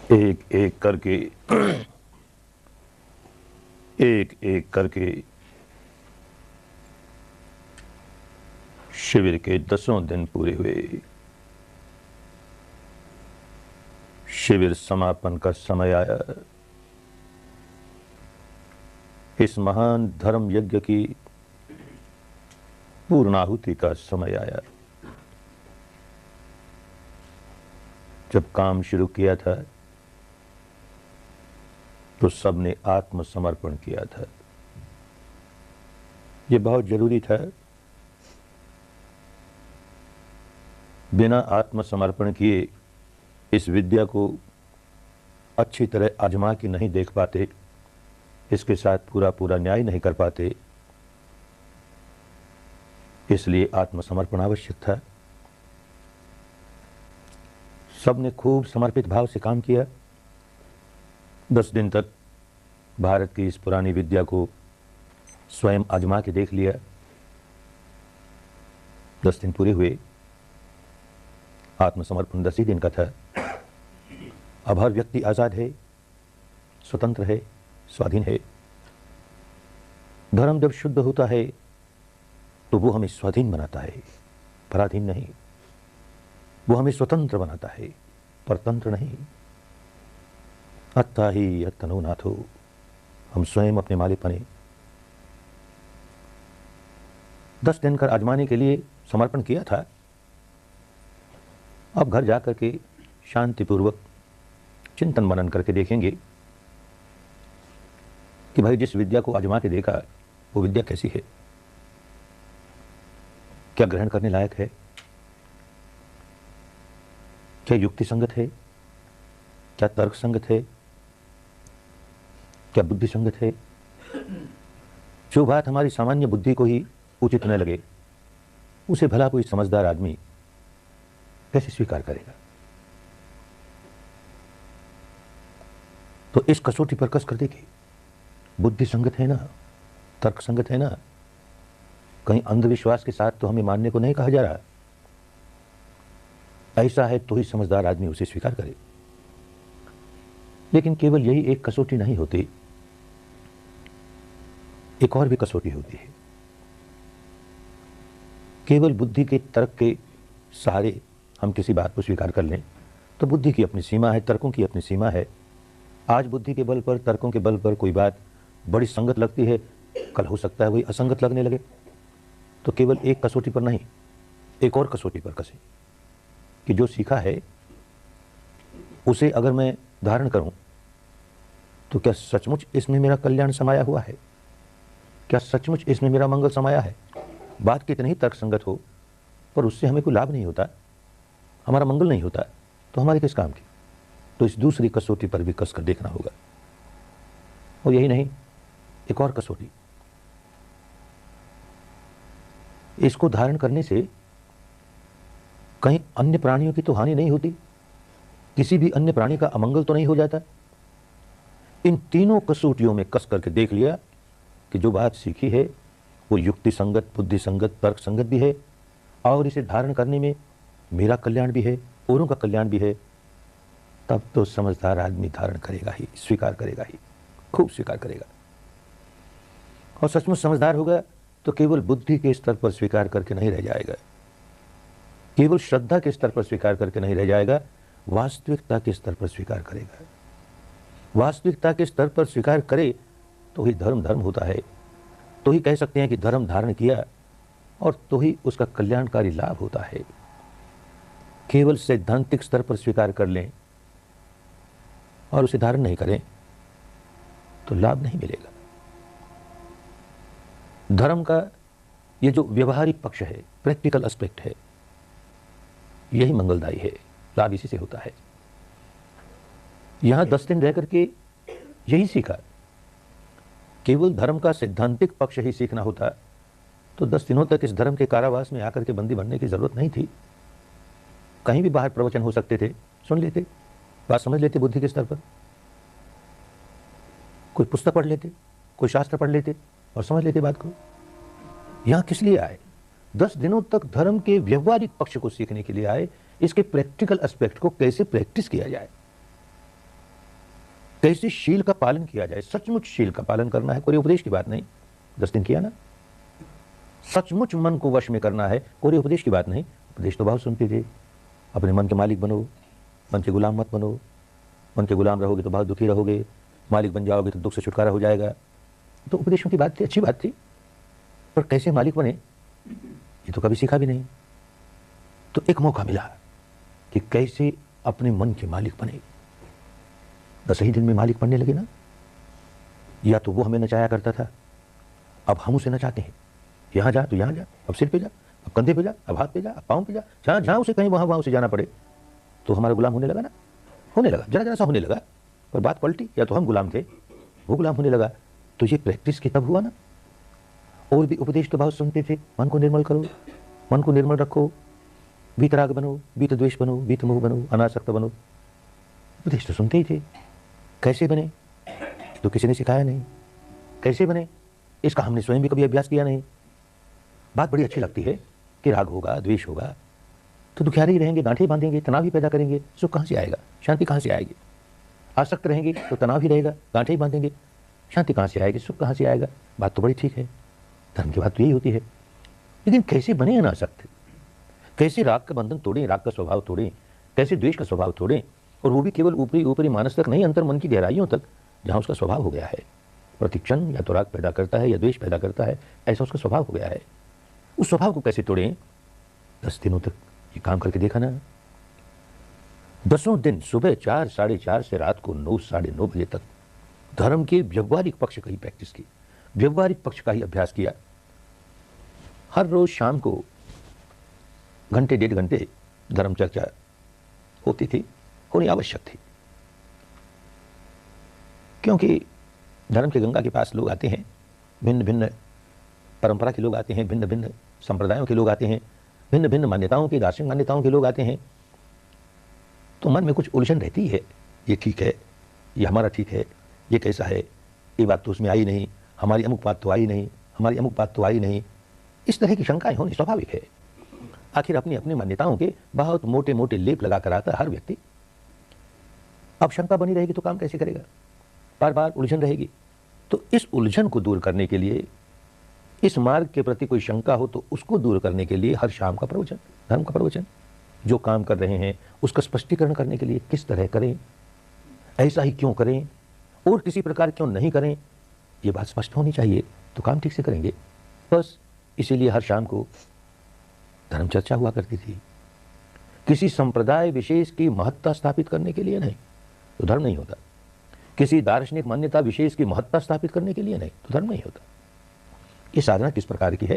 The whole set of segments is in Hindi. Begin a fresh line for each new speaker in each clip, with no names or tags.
एक एक करके एक एक करके शिविर के 10 दिन पूरे हुए। शिविर समापन का समय आया। इस महान धर्म यज्ञ की पूर्णाहुति का समय आया। जब काम शुरू किया था तो सबने आत्मसमर्पण किया था। यह बहुत जरूरी था। बिना आत्मसमर्पण किए इस विद्या को अच्छी तरह आजमा के नहीं देख पाते, इसके साथ पूरा पूरा न्याय नहीं कर पाते। इसलिए आत्मसमर्पण आवश्यक था। सबने खूब समर्पित भाव से काम किया। 10 दिन तक भारत की इस पुरानी विद्या को स्वयं आजमा के देख लिया। 10 दिन पूरे हुए। आत्मसमर्पण 10 ही दिन का था। अब हर व्यक्ति आजाद है, स्वतंत्र है, स्वाधीन है। धर्म जब शुद्ध होता है तो वो हमें स्वाधीन बनाता है, पराधीन नहीं। वो हमें स्वतंत्र बनाता है, परतंत्र नहीं। अत्ता ही अत्तनो नाथो, हम स्वयं अपने मालिक बने। 10 दिन कर आजमाने के लिए समर्पण किया था। अब घर जाकर के शांतिपूर्वक चिंतन मनन करके देखेंगे कि भाई जिस विद्या को आजमा के देखा वो विद्या कैसी है, क्या ग्रहण करने लायक है, क्या युक्ति संगत है, क्या तर्क संगत है, क्या बुद्धि संगत है। जो बात हमारी सामान्य बुद्धि को ही उचित न लगे उसे भला कोई समझदार आदमी कैसे स्वीकार करेगा। तो इस कसौटी पर कस कर देखिए, बुद्धि संगत है ना, तर्क संगत है ना। कहीं अंधविश्वास के साथ तो हमें मानने को नहीं कहा जा रहा। ऐसा है तो ही समझदार आदमी उसे स्वीकार करे। लेकिन केवल यही एक कसौटी नहीं होती, एक और भी कसौटी होती है। केवल बुद्धि के तर्क के सहारे हम किसी बात को स्वीकार कर लें तो बुद्धि की अपनी सीमा है, तर्कों की अपनी सीमा है। आज बुद्धि के बल पर, तर्कों के बल पर कोई बात बड़ी संगत लगती है, कल हो सकता है वही असंगत लगने लगे। तो केवल एक कसौटी पर नहीं, एक और कसौटी पर कसे कि जो सीखा है उसे अगर मैं धारण करूं तो क्या सचमुच इसमें मेरा कल्याण समाया हुआ है, क्या सचमुच इसमें मेरा मंगल समाया है। बात कितनी ही तर्क संगत हो पर उससे हमें कोई लाभ नहीं होता, हमारा मंगल नहीं होता, तो हमारे किस काम की। तो इस दूसरी कसौटी पर भी कस कर देखना होगा। और यही नहीं, एक और कसौटी, इसको धारण करने से कहीं अन्य प्राणियों की तो हानि नहीं होती, किसी भी अन्य प्राणी का अमंगल तो नहीं हो जाता। इन तीनों कसौटियों में कस करके देख लिया कि जो बात सीखी है वो युक्ति संगत, बुद्धि संगत, तर्क संगत भी है और इसे धारण करने में मेरा कल्याण भी है, औरों का कल्याण भी है। तब तो समझदार आदमी धारण करेगा ही, स्वीकार करेगा ही, खूब स्वीकार करेगा। और सचमुच समझदार होगा तो केवल बुद्धि के स्तर पर स्वीकार करके नहीं रह जाएगा, केवल श्रद्धा के स्तर पर स्वीकार करके नहीं रह जाएगा, वास्तविकता के स्तर पर स्वीकार करेगा। वास्तविकता के स्तर पर स्वीकार करे तो ही धर्म धर्म होता है, तो ही कह सकते हैं कि धर्म धारण किया और तो ही उसका कल्याणकारी लाभ होता है। केवल सैद्धांतिक स्तर पर स्वीकार कर लें और उसे धारण नहीं करें तो लाभ नहीं मिलेगा। धर्म का ये जो व्यवहारिक पक्ष है, प्रैक्टिकल एस्पेक्ट है, यही मंगलदायी है, लाभ इसी से होता है। यहां 10 दिन रह करके यही सीखा। केवल धर्म का सैद्धांतिक पक्ष ही सीखना होता तो 10 दिनों तक इस धर्म के कारावास में आकर के बंदी बनने की जरूरत नहीं थी। कहीं भी बाहर प्रवचन हो सकते थे, सुन लेते, बात समझ लेते, बुद्धि के स्तर पर कोई पुस्तक पढ़ लेते, कोई शास्त्र पढ़ लेते और समझ लेते बात को। यहां किस लिए आए? 10 दिनों तक धर्म के व्यवहारिक पक्ष को सीखने के लिए आए, इसके प्रैक्टिकल एस्पेक्ट को कैसे प्रैक्टिस किया जाए। कैसे शील का पालन किया जाए, सचमुच शील का पालन करना है, कोई उपदेश की बात नहीं। 10 दिन किया ना। सचमुच मन को वश में करना है, कोई उपदेश की बात नहीं। उपदेश तो बहुत सुनते थे, अपने मन के मालिक बनो, मन के गुलाम मत बनो। मन के गुलाम रहोगे तो बहुत दुखी रहोगे, मालिक बन जाओगे तो दुख से छुटकारा हो जाएगा। तो उपदेशों की बात थी, अच्छी बात थी, पर कैसे मालिक बने ये तो कभी सीखा भी नहीं। तो एक मौका मिला कि कैसे अपने मन के मालिक बने। 10 ही दिन में मालिक बनने लगे ना। या तो वो हमें नचाया करता था, अब हम उसे नचाते हैं। यहाँ जा तो यहाँ जा, अब सिर पे जा, अब कंधे पे जा, अब हाथ पे जा, अब पाँव पे जा, जहाँ जहाँ उसे कहीं वहाँ उसे जाना पड़े। तो हमारा गुलाम होने लगा ना, होने लगा, जरा जरा सा होने लगा। पर बात पलटी, या तो हम गुलाम थे, वो गुलाम होने लगा। तो ये प्रैक्टिस के तब हुआ ना। और भी उपदेश तो बहुत सुनते थे, मन को निर्मल करो, मन को निर्मल रखो, वीतराग बनो, वीत द्वेष बनो, वीत मोह बनो, अनासक्त बनो। उपदेश तो सुनते ही थे। कैसे बने तो किसी ने सिखाया नहीं। कैसे बने इसका हमने स्वयं भी कभी अभ्यास किया नहीं। बात बड़ी अच्छी लगती है कि राग होगा, द्वेष होगा तो दुखियारे ही रहेंगे, गांठें बांधेंगे, तनाव ही पैदा करेंगे, सुख कहाँ से आएगा, शांति कहाँ से आएगी। आसक्त रहेंगे तो तनाव ही रहेगा, गांठें ही बांधेंगे, शांति कहाँ से आएगी, सुख कहाँ से आएगा। बात तो बड़ी ठीक है, धर्म की बात तो यही होती है। लेकिन कैसे बने अनासक्त, कैसे राग का बंधन तोड़ें, राग का स्वभाव तोड़ें, कैसे द्वेष का स्वभाव तोड़ें, और वो भी केवल ऊपरी ऊपरी मानस तक नहीं, अंतर मन की गहराइयों तक, जहाँ उसका स्वभाव हो गया है। प्रतिक्षण या तो राग पैदा करता है या द्वेष पैदा करता है, ऐसा उसका स्वभाव हो गया है। उस स्वभाव को कैसे तोड़ें। 10 दिनों तक ये काम करके देखा ना। 10 दिन सुबह 4, साढ़े 4 से रात को 9, साढ़े 9 बजे तक धर्म के व्यवहारिक पक्ष का ही प्रैक्टिस की, व्यवहारिक पक्ष का ही अभ्यास किया। हर रोज शाम को घंटे 1.5 घंटे धर्म चर्चा होती थी, होनी आवश्यक थी। क्योंकि धर्म के गंगा के पास लोग आते हैं, भिन्न भिन्न परंपरा के लोग आते हैं, भिन्न भिन्न संप्रदायों के लोग आते हैं, भिन्न भिन्न मान्यताओं के, दार्शनिक मान्यताओं के लोग आते हैं। तो मन में कुछ उलझन रहती है, ये ठीक है, ये हमारा ठीक है, ये कैसा है, ये बात तो उसमें आई नहीं, हमारी अमुक बात तो आई नहीं, हमारी अमुक बात तो आई नहीं। इस तरह की शंकाएं होनी स्वाभाविक है। आखिर अपनी अपनी मान्यताओं के बहुत मोटे मोटे लेप लगा कर आता है हर व्यक्ति। अब शंका बनी रहेगी तो काम कैसे करेगा, बार बार उलझन रहेगी। तो इस उलझन को दूर करने के लिए, इस मार्ग के प्रति कोई शंका हो तो उसको दूर करने के लिए हर शाम का प्रवचन, धर्म का प्रवचन, जो काम कर रहे हैं उसका स्पष्टीकरण करने के लिए किस तरह करें, ऐसा ही क्यों करें और किसी प्रकार क्यों नहीं करें, ये बात स्पष्ट होनी चाहिए तो काम ठीक से करेंगे। बस इसीलिए हर शाम को धर्म चर्चा हुआ करती थी। किसी संप्रदाय विशेष की महत्ता स्थापित करने के लिए नहीं तो धर्म नहीं होता, किसी दार्शनिक मान्यता विशेष की महत्ता स्थापित करने के लिए नहीं तो धर्म नहीं होता। ये साधना किस प्रकार की है।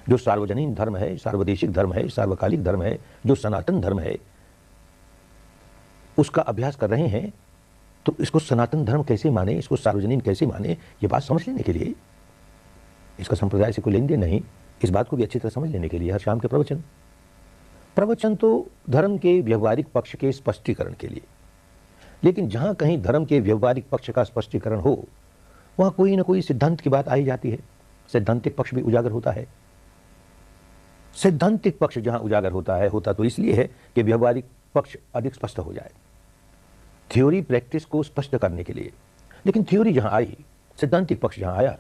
जो सार्वजनीन धर्म है, सार्वदेशिक धर्म है, सार्वकालिक धर्म है, जो सनातन धर्म है, उसका अभ्यास कर रहे हैं तो इसको सनातन धर्म कैसे माने, इसको सार्वजनीन कैसे माने, ये बात समझ लेने के लिए, इसका संप्रदाय से कोई लेन देन नहीं, इस बात को भी अच्छी तरह समझ लेने के लिए हर शाम के प्रवचन। प्रवचन तो धर्म के व्यवहारिक पक्ष के स्पष्टीकरण के लिए। लेकिन जहां कहीं धर्म के व्यवहारिक पक्ष का स्पष्टीकरण हो वहां कोई ना कोई सिद्धांत की बात आई जाती है, सैद्धांतिक पक्ष भी उजागर होता है। सैद्धांतिक पक्ष जहां उजागर होता है, होता तो इसलिए है कि व्यवहारिक पक्ष अधिक स्पष्ट हो जाए, थ्योरी प्रैक्टिस को स्पष्ट करने के लिए। लेकिन थ्योरी जहां आई, सैद्धांतिक पक्ष जहां आया,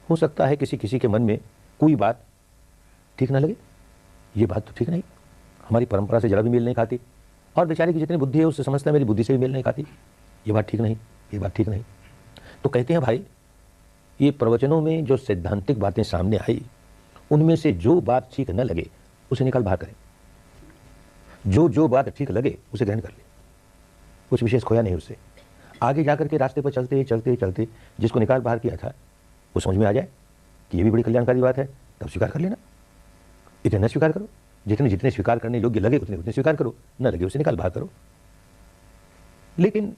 हो सकता है किसी किसी के मन में कोई बात ठीक ना लगे, ये बात तो ठीक नहीं, हमारी परंपरा से जरा भी मेल नहीं खाती, और बेचारे की जितनी बुद्धि है उससे समझता है मेरी बुद्धि से भी मेल नहीं खाती, ये बात ठीक नहीं, ये बात ठीक नहीं। तो कहते हैं भाई, ये प्रवचनों में जो सैद्धांतिक बातें सामने आई उनमें से जो बात ठीक न लगे उसे निकाल बाहर करें, जो बात ठीक लगे उसे ग्रहण कर ले, कुछ विशेष खोया नहीं उससे। आगे जाकर के रास्ते पर चलते चलते चलते जिसको निकाल बाहर किया था वो समझ में आ जाए कि ये भी बड़ी कल्याणकारी बात है, तब स्वीकार कर लेना। इतने न स्वीकार करो, जितने जितने स्वीकार करने योग्य लगे उतने उतने स्वीकार करो, न लगे उसे निकाल बाहर करो। लेकिन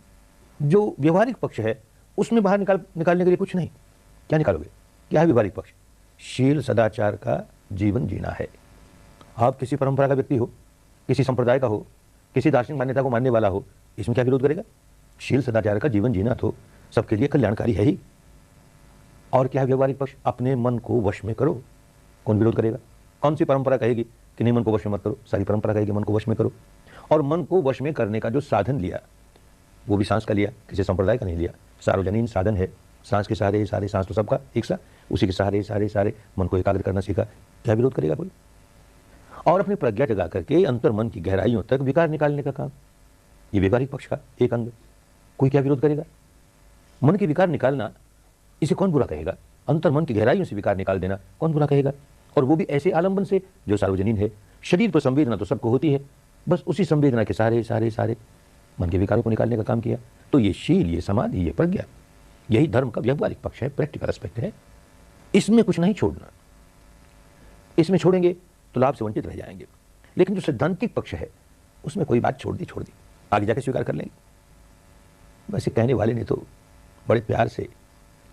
जो व्यवहारिक पक्ष है उसमें बाहर निकालने के लिए कुछ नहीं। क्या निकालोगे, क्या है व्यवहारिक पक्ष? शील सदाचार का जीवन जीना है। आप किसी परंपरा का व्यक्ति हो, किसी संप्रदाय का हो, किसी दार्शनिक मान्यता को मानने वाला हो, इसमें क्या विरोध करेगा? शील सदाचार का जीवन जीना तो सबके लिए कल्याणकारी है ही। और क्या है व्यवहारिक पक्ष? अपने मन को वश में करो। कौन विरोध करेगा? कौन सी परंपरा कहेगी कि नहीं मन को वश में मत करो? सारी परंपरा कहेगी मन को वश में करो। और मन को वश में करने का जो साधन लिया, वो भी सांस का लिया, किसी संप्रदाय का नहीं लिया। सार्वजनीन साधन है, सांस के सहारे सारे, सांस तो सबका एक सा, उसी के सहारे सारे सारे मन को एकाग्र करना सीखा। क्या विरोध करेगा कोई? और अपनी प्रज्ञा जगा करके अंतर मन की गहराइयों तक विकार निकालने का काम, ये व्यवहारिक पक्ष का एक अंग। कोई क्या विरोध करेगा? मन के विकार निकालना, इसे कौन बुरा कहेगा? अंतर मन की गहराइयों से विकार निकाल देना कौन बुरा कहेगा? और वो भी ऐसे आलंबन से जो सार्वजनीन है। शरीर पर संवेदना तो सबको होती है, बस उसी संवेदना के सारे सारे सारे मन के विकारों को निकालने का काम किया। तो ये शील, ये समाधि, ये प्रज्ञा, यही धर्म का व्यवहारिक पक्ष है, प्रैक्टिकल एस्पेक्ट है। इसमें कुछ नहीं छोड़ना, इसमें छोड़ेंगे तो लाभ से वंचित रह जाएंगे। लेकिन जो सैद्धांतिक पक्ष है उसमें कोई बात छोड़ दी, आगे जाके स्वीकार कर लेंगे। वैसे कहने वाले ने तो बड़े प्यार से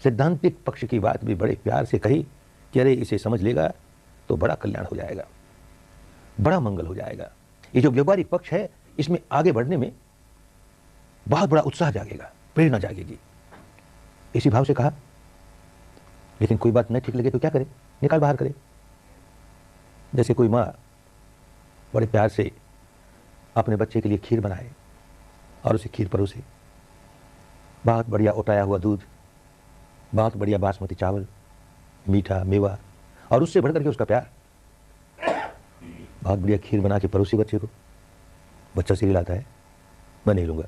सैद्धांतिक पक्ष की बात भी बड़े प्यार से कही कि अरे इसे समझ लेगा तो बड़ा कल्याण हो जाएगा, बड़ा मंगल हो जाएगा। ये जो व्यवहारिक पक्ष है इसमें आगे बढ़ने में बहुत बड़ा उत्साह जागेगा, प्रेरणा जागेगी, इसी भाव से कहा। लेकिन कोई बात नहीं ठीक लगे तो क्या करे? निकाल बाहर करे। जैसे कोई माँ बड़े प्यार से अपने बच्चे के लिए खीर बनाए और उसे खीर परोसे, बहुत बढ़िया उटाया हुआ दूध, बहुत बढ़िया बासमती चावल, मीठा मेवा, और उससे बढ़कर के उसका प्यार। बहुत बढ़िया खीर बना के परोसी बच्चे को, बच्चा सिर हिलाता है, मैं नहीं लूँगा।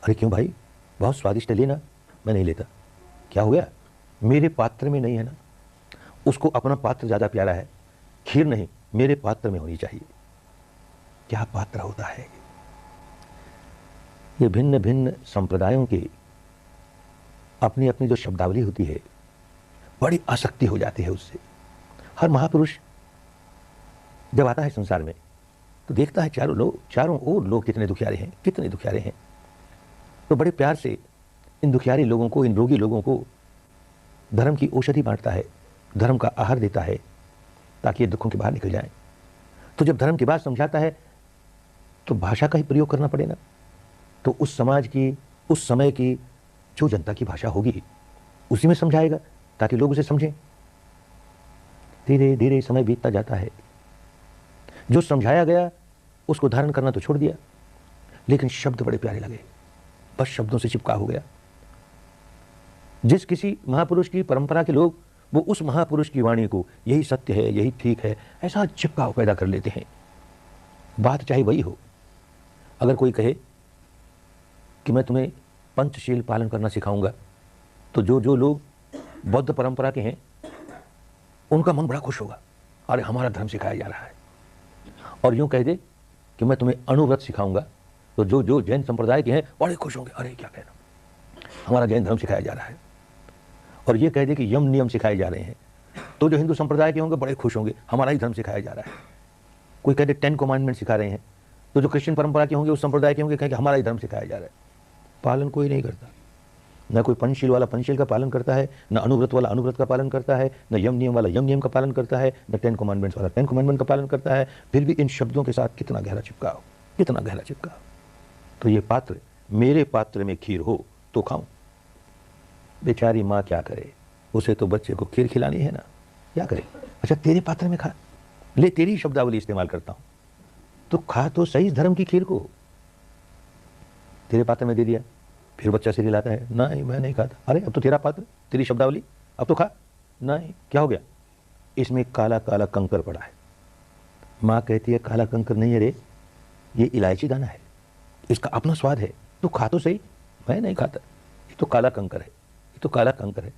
अरे क्यों भाई, बहुत स्वादिष्ट है, लेना। मैं नहीं लेता। क्या हो गया? मेरे पात्र में नहीं है ना। उसको अपना पात्र ज़्यादा प्यारा है, खीर नहीं, मेरे पात्र में होनी चाहिए। क्या पात्र होता है ये! भिन्न भिन्न संप्रदायों की अपनी अपनी जो शब्दावली होती है, बड़ी आसक्ति हो जाती है उससे। हर महापुरुष जब आता है संसार में तो देखता है चारों ओर लोग कितने दुखियारे हैं, कितने दुखियारे हैं। तो बड़े प्यार से इन दुखियारे लोगों को, इन रोगी लोगों को धर्म की औषधि बांटता है, धर्म का आहार देता है ताकि ये दुखों के बाहर निकल जाएं। तो जब धर्म की बात समझाता है तो भाषा का ही प्रयोग करना पड़ेगा। तो उस समाज की, उस समय की जो जनता की भाषा होगी उसी में समझाएगा ताकि लोग उसे समझें। धीरे धीरे समय बीतता जाता है, जो समझाया गया उसको धारण करना तो छोड़ दिया, लेकिन शब्द बड़े प्यारे लगे, बस शब्दों से चिपका हो गया। जिस किसी महापुरुष की परंपरा के लोग, वो उस महापुरुष की वाणी को यही सत्य है, यही ठीक है, ऐसा चिपकाव पैदा कर लेते हैं। बात चाहे वही हो। अगर कोई कहे कि मैं तुम्हें पंचशील पालन करना सिखाऊंगा, तो जो जो लोग बौद्ध परंपरा के हैं उनका मन बड़ा खुश होगा, अरे हमारा धर्म सिखाया जा रहा है। और यूं कह दे कि मैं तुम्हें अणुव्रत सिखाऊंगा, तो जो जो जैन संप्रदाय के हैं बड़े खुश होंगे, अरे क्या कहना, हमारा जैन धर्म सिखाया जा रहा है। और ये कह दे कि यम नियम सिखाए जा रहे हैं, तो जो हिंदू संप्रदाय के होंगे बड़े खुश होंगे, हमारा ही धर्म सिखाया जा रहा है। कोई कह दे 10 कमांडमेंट सिखा रहे हैं, तो जो क्रिश्चियन परंपरा के होंगे, उस संप्रदाय के होंगे, कहेंगे हमारा ही धर्म सिखाया जा रहा है। पालन कोई नहीं करता, न कोई पंचशील वाला पंचशील का पालन करता है, न अनुव्रत वाला अनुव्रत का पालन करता है, न यम नियम वाला यम नियम का पालन करता है, न 10 कमांडमेंट्स वाला 10 कमांडमेंट का पालन करता है। फिर भी इन शब्दों के साथ कितना गहरा चिपकाओ, कितना गहरा चिपकाओ। तो ये पात्र, मेरे पात्र में खीर हो तो खाऊं। बेचारी माँ क्या करे, उसे तो बच्चे को खीर खिलानी है ना, क्या करे। अच्छा तेरे पात्र में खा ले, तेरी शब्दावली इस्तेमाल करता हूं, तो खा तो सही धर्म की खीर को। तेरे पात्र में दे दिया, फिर बच्चा सिर हिलाता है, नहीं मैं नहीं खाता। अरे अब तो तेरा पात्र, तेरी शब्दावली, अब तो खा। नहीं, क्या हो गया? इसमें काला काला कंकर पड़ा है। माँ कहती है काला कंकर नहीं है रे, ये इलायची दाना है, इसका अपना स्वाद है, तू खा तो सही। मैं नहीं खाता, ये तो काला कंकर है, ये तो काला कंकर है।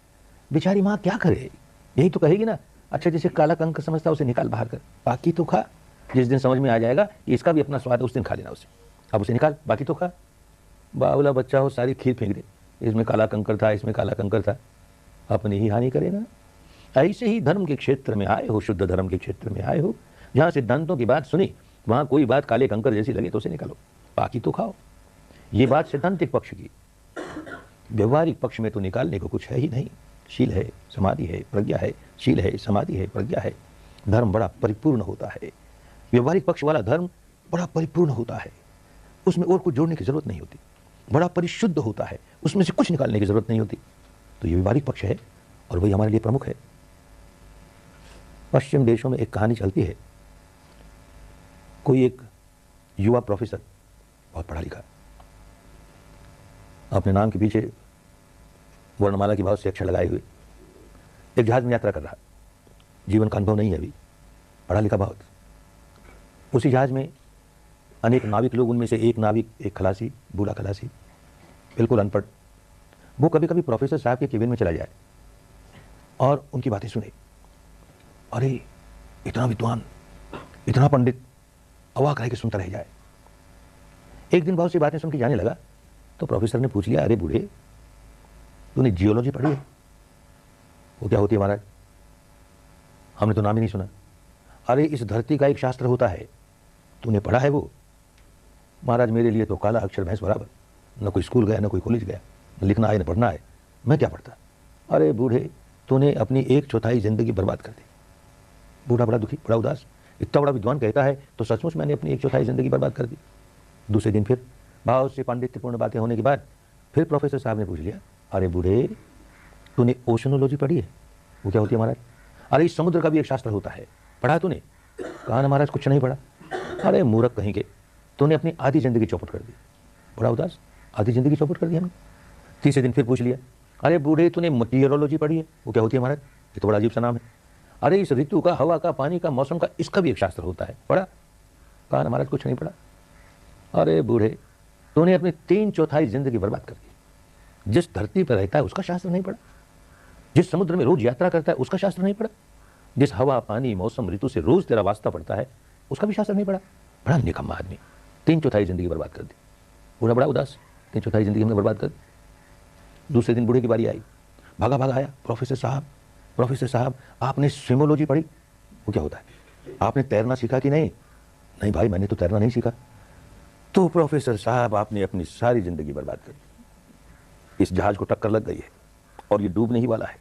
बेचारी माँ क्या करे, यही तो कहेगी ना, अच्छा जिसे काला कंकर समझता है उसे निकाल बाहर कर, बाकी तो खा। जिस दिन समझ में आ जाएगा कि इसका भी अपना स्वाद है, उस दिन खा लेना उसे, अब उसे निकाल, बाकी तो खा। बावला बच्चा हो, सारी खीर फेंक दे, इसमें काला कंकर था, इसमें काला कंकर था, अपनी ही हानि करेगा। ऐसे ही धर्म के क्षेत्र में आए हो, शुद्ध धर्म के क्षेत्र में आए हो, जहाँ सिद्धांतों की बात सुनी, वहाँ कोई बात काले कंकर जैसी लगे तो उसे निकालो, बाकी तो खाओ। ये बात सिद्धांतिक पक्ष की। व्यवहारिक पक्ष में तो निकालने को कुछ है ही नहीं। शील है, समाधि है, प्रज्ञा है, शील है, समाधि है, प्रज्ञा है। धर्म बड़ा परिपूर्ण होता है। व्यवहारिक पक्ष वाला धर्म बड़ा परिपूर्ण होता है, उसमें और कुछ जोड़ने की जरूरत नहीं होती, बड़ा परिशुद्ध होता है, उसमें से कुछ निकालने की जरूरत नहीं होती। तो ये व्यवहारिक पक्ष है और वही हमारे लिए प्रमुख है। पश्चिम देशों में एक कहानी चलती है, कोई एक युवा प्रोफेसर, बहुत पढ़ा लिखा, अपने नाम के पीछे वर्णमाला की बहुत से अक्षर लगाए हुए एक जहाज में यात्रा कर रहा, जीवन का अनुभव नहीं है, अभी पढ़ा लिखा बहुत। उसी जहाज में अनेक नाविक लोग, उनमें से एक नाविक, एक खलासी, बूढ़ा खलासी, बिल्कुल अनपढ़, वो कभी कभी प्रोफेसर साहब के केबिन में चला जाए और उनकी बातें सुने। अरे इतना विद्वान, इतना पंडित, अवाक रह के सुनता रह जाए। एक दिन बहुत सी बातें सुन के जाने लगा तो प्रोफेसर ने पूछ लिया, अरे बूढ़े, तूने जियोलॉजी पढ़ी है? वो क्या होती है महाराज? हमने तो नाम ही नहीं सुना। अरे इस धरती का एक शास्त्र होता है, तूने पढ़ा है वो? महाराज मेरे लिए तो काला अक्षर भैंस बराबर, न कोई स्कूल गया, न कोई कॉलेज गया, न लिखना है न पढ़ना है, मैं क्या पढ़ता। अरे बूढ़े, तूने अपनी 1/4 जिंदगी बर्बाद कर दी। बूढ़ा बड़ा दुखी, बड़ा उदास, इतना बड़ा विद्वान कहता है तो सचमुच मैंने अपनी 1/4 जिंदगी बर्बाद कर दी। दूसरे दिन फिर बहुत से पांडित्यपूर्ण बातें होने के बाद फिर प्रोफेसर साहब ने पूछ लिया, अरे बूढ़े, तूने ओशनोलॉजी पढ़ी है? वो क्या होती है महाराज? अरे इस समुद्र का भी एक शास्त्र होता है, पढ़ा तूने? कहा ना महाराज, कुछ नहीं पढ़ा। अरे मूर्ख कहीं के, तूने अपनी आधी जिंदगी चौपट कर दी। बड़ा उदास, आधी जिंदगी चौपट कर दी हमने। तीसरे दिन फिर पूछ लिया, अरे बूढ़े, तूने मीटियोरोलॉजी पढ़ी है? वो क्या होती है महाराज? ये तो बड़ा अजीब सा नाम है। अरे इस ऋतु का, हवा का, पानी का, मौसम का, इसका भी एक शास्त्र होता है, पढ़ा? कहा ना महाराज, कुछ नहीं पढ़ा। अरे बूढ़े, तूने अपनी 3/4 जिंदगी बर्बाद कर दी। जिस धरती पर रहता है उसका शास्त्र नहीं पढ़ा, जिस समुद्र में रोज यात्रा करता है उसका शास्त्र नहीं पढ़ा, जिस हवा, पानी, मौसम, ऋतु से रोज तेरा वास्ता पड़ता है उसका भी शास्त्र नहीं पढ़ा। बड़ा निकम्मा आदमी, 3/4 जिंदगी बर्बाद कर दी। बूढ़ा बड़ा उदास, 3/4 जिंदगी हमने बर्बाद कर दी। दूसरे दिन बूढ़े की बारी आई, भागा भागा आया, प्रोफेसर साहब आपने स्विमोलॉजी पढ़ी? वो क्या होता है? आपने तैरना सीखा कि नहीं? नहीं भाई, मैंने तो तैरना नहीं सीखा। तो प्रोफेसर साहब, आपने अपनी सारी जिंदगी बर्बाद कर दी। इस जहाज को टक्कर लग गई है और ये डूबने ही वाला है।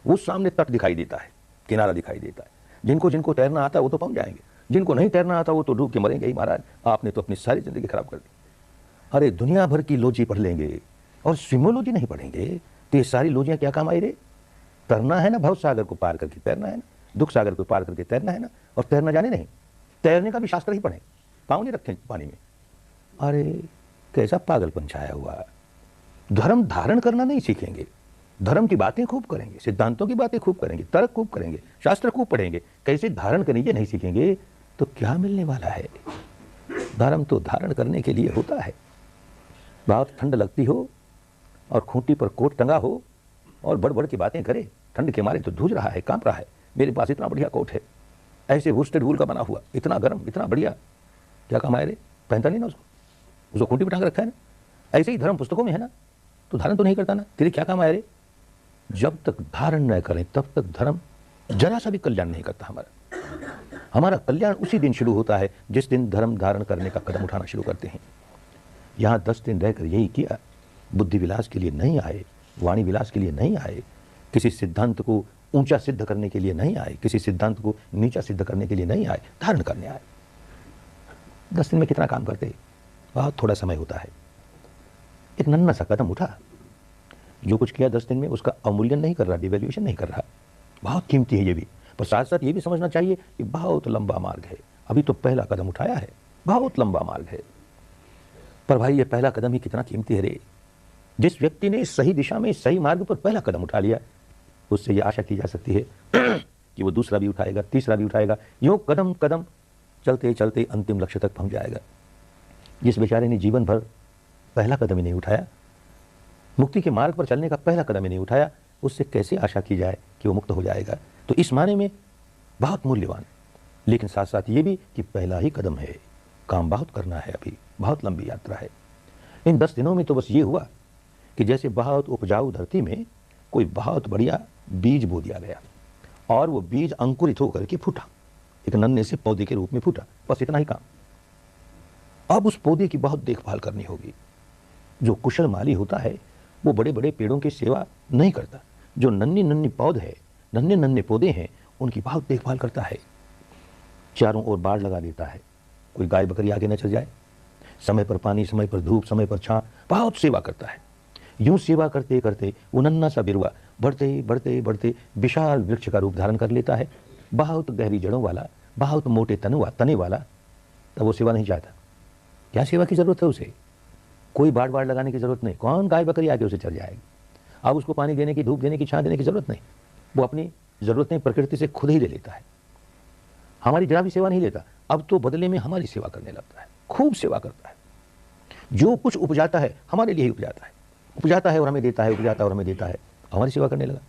वो सामने तट दिखाई देता है, किनारा दिखाई देता है। जिनको जिनको तैरना आता है वो तो पहुंच जाएंगे, जिनको नहीं तैरना आता वो तो डूब के मरेंगे ही। महाराज, आपने तो अपनी सारी जिंदगी खराब कर दी। अरे दुनिया भर की लॉजी पढ़ लेंगे और स्विमोलॉजी नहीं पढ़ेंगे तो ये सारी लॉजियां क्या काम आई रे? तरना है ना, भव सागर को पार करके तैरना है ना, दुख सागर को पार करके तैरना है ना। और तैरना जाने नहीं, तैरने का भी शास्त्र ही पढ़े, पाँव नहीं रखें पानी में। अरे कैसा पागलपन छाया हुआ। धर्म धारण करना नहीं सीखेंगे, धर्म की बातें खूब करेंगे, सिद्धांतों की बातें खूब करेंगे, तर्क खूब करेंगे, शास्त्र खूब पढ़ेंगे, कैसे धारण करेंगे नहीं सीखेंगे तो क्या मिलने वाला है? धर्म तो धारण करने के लिए होता है। बहुत ठंड लगती हो और खूंटी पर कोट टंगा हो और बड़ बड़ की बातें करे, ठंड के मारे तो धूज रहा है, कांप रहा है, मेरे पास इतना बढ़िया कोट है, ऐसे वुस्टेड वूल का बना हुआ, इतना गर्म, इतना बढ़िया, क्या काम आए रे? पहनता नहीं ना उसको खूंटी पर टांग रखा है ना। ऐसे ही धर्म पुस्तकों में है ना, तो धारण तो नहीं करता ना, तेरे क्या काम आए रे? जब तक धारण न करें तब तक धर्म जरा सा भी कल्याण नहीं करता। हमारा कल्याण उसी दिन शुरू होता है जिस दिन धर्म धारण करने का कदम उठाना शुरू करते हैं। यहाँ 10 दिन रहकर यही किया, बुद्धि विलास के लिए नहीं आए, वाणी विलास के लिए नहीं आए, किसी सिद्धांत को ऊंचा सिद्ध करने के लिए नहीं आए, किसी सिद्धांत को नीचा सिद्ध करने के लिए नहीं आए, धारण करने आए। 10 दिन में कितना काम करते? बहुत थोड़ा समय होता है। एक नन्हा सा कदम उठा, जो कुछ किया 10 दिन में उसका अवमूल्यन नहीं कर रहा, डिवैल्यूएशन नहीं कर रहा। बहुत कीमती है ये भी, पर साथ साथ ये भी समझना चाहिए कि बहुत लंबा मार्ग है। अभी तो पहला कदम उठाया है, बहुत लंबा मार्ग है, पर भाई ये पहला कदम ही कितना कीमती है रे। जिस व्यक्ति ने सही दिशा में सही मार्ग पर पहला कदम उठा लिया, उससे ये आशा की जा सकती है कि वो दूसरा भी उठाएगा, तीसरा भी उठाएगा, यूं कदम कदम चलते चलते अंतिम लक्ष्य तक पहुंच जाएगा। जिस बेचारे ने जीवन भर पहला कदम ही नहीं उठाया, मुक्ति के मार्ग पर चलने का पहला कदम ही नहीं उठाया, उससे कैसे आशा की जाए कि वो मुक्त हो जाएगा? तो इस माने में बहुत मूल्यवान, लेकिन साथ साथ ये भी कि पहला ही कदम है, काम बहुत करना है, अभी बहुत लंबी यात्रा है। इन 10 दिनों में तो बस ये हुआ कि जैसे बहुत उपजाऊ धरती में कोई बहुत बढ़िया बीज बो दिया गया और वो बीज अंकुरित होकर के फूटा, एक नन्हे से पौधे के रूप में फूटा, बस इतना ही काम। अब उस पौधे की बहुत देखभाल करनी होगी। जो कुशल माली होता है वो बड़े बड़े पेड़ों की सेवा नहीं करता, जो नन्ही नन्ही पौध है, नन्हे नन्हे पौधे हैं, उनकी बहुत देखभाल करता है। चारों ओर बाड़ लगा देता है, कोई गाय बकरी आगे न चल जाए, समय पर पानी, समय पर धूप, समय पर छां, बहुत सेवा करता है। यूं सेवा करते करते वो नन्हा सा बिरुआ बढ़ते बढ़ते बढ़ते विशाल वृक्ष का रूप धारण कर लेता है, बहुत गहरी जड़ों वाला, बहुत मोटे तने वाला। तब वो सेवा नहीं चाहता। क्या सेवा की जरूरत है उसे? कोई बाड़ बाड़ लगाने की जरूरत नहीं, कौन गाय बकरी आके उसे चल जाएगी। अब उसको पानी देने की, धूप देने की, छां देने की जरूरत नहीं, वो अपनी जरूरतें प्रकृति से खुद ही ले लेता है, हमारी जरा भी सेवा नहीं लेता। अब तो बदले में हमारी सेवा करने लगता है, खूब सेवा करता है। जो कुछ उपजाता है हमारे लिए ही उपजाता है और हमें देता है, उपजाता है और हमें देता है, हमारी सेवा करने लगा।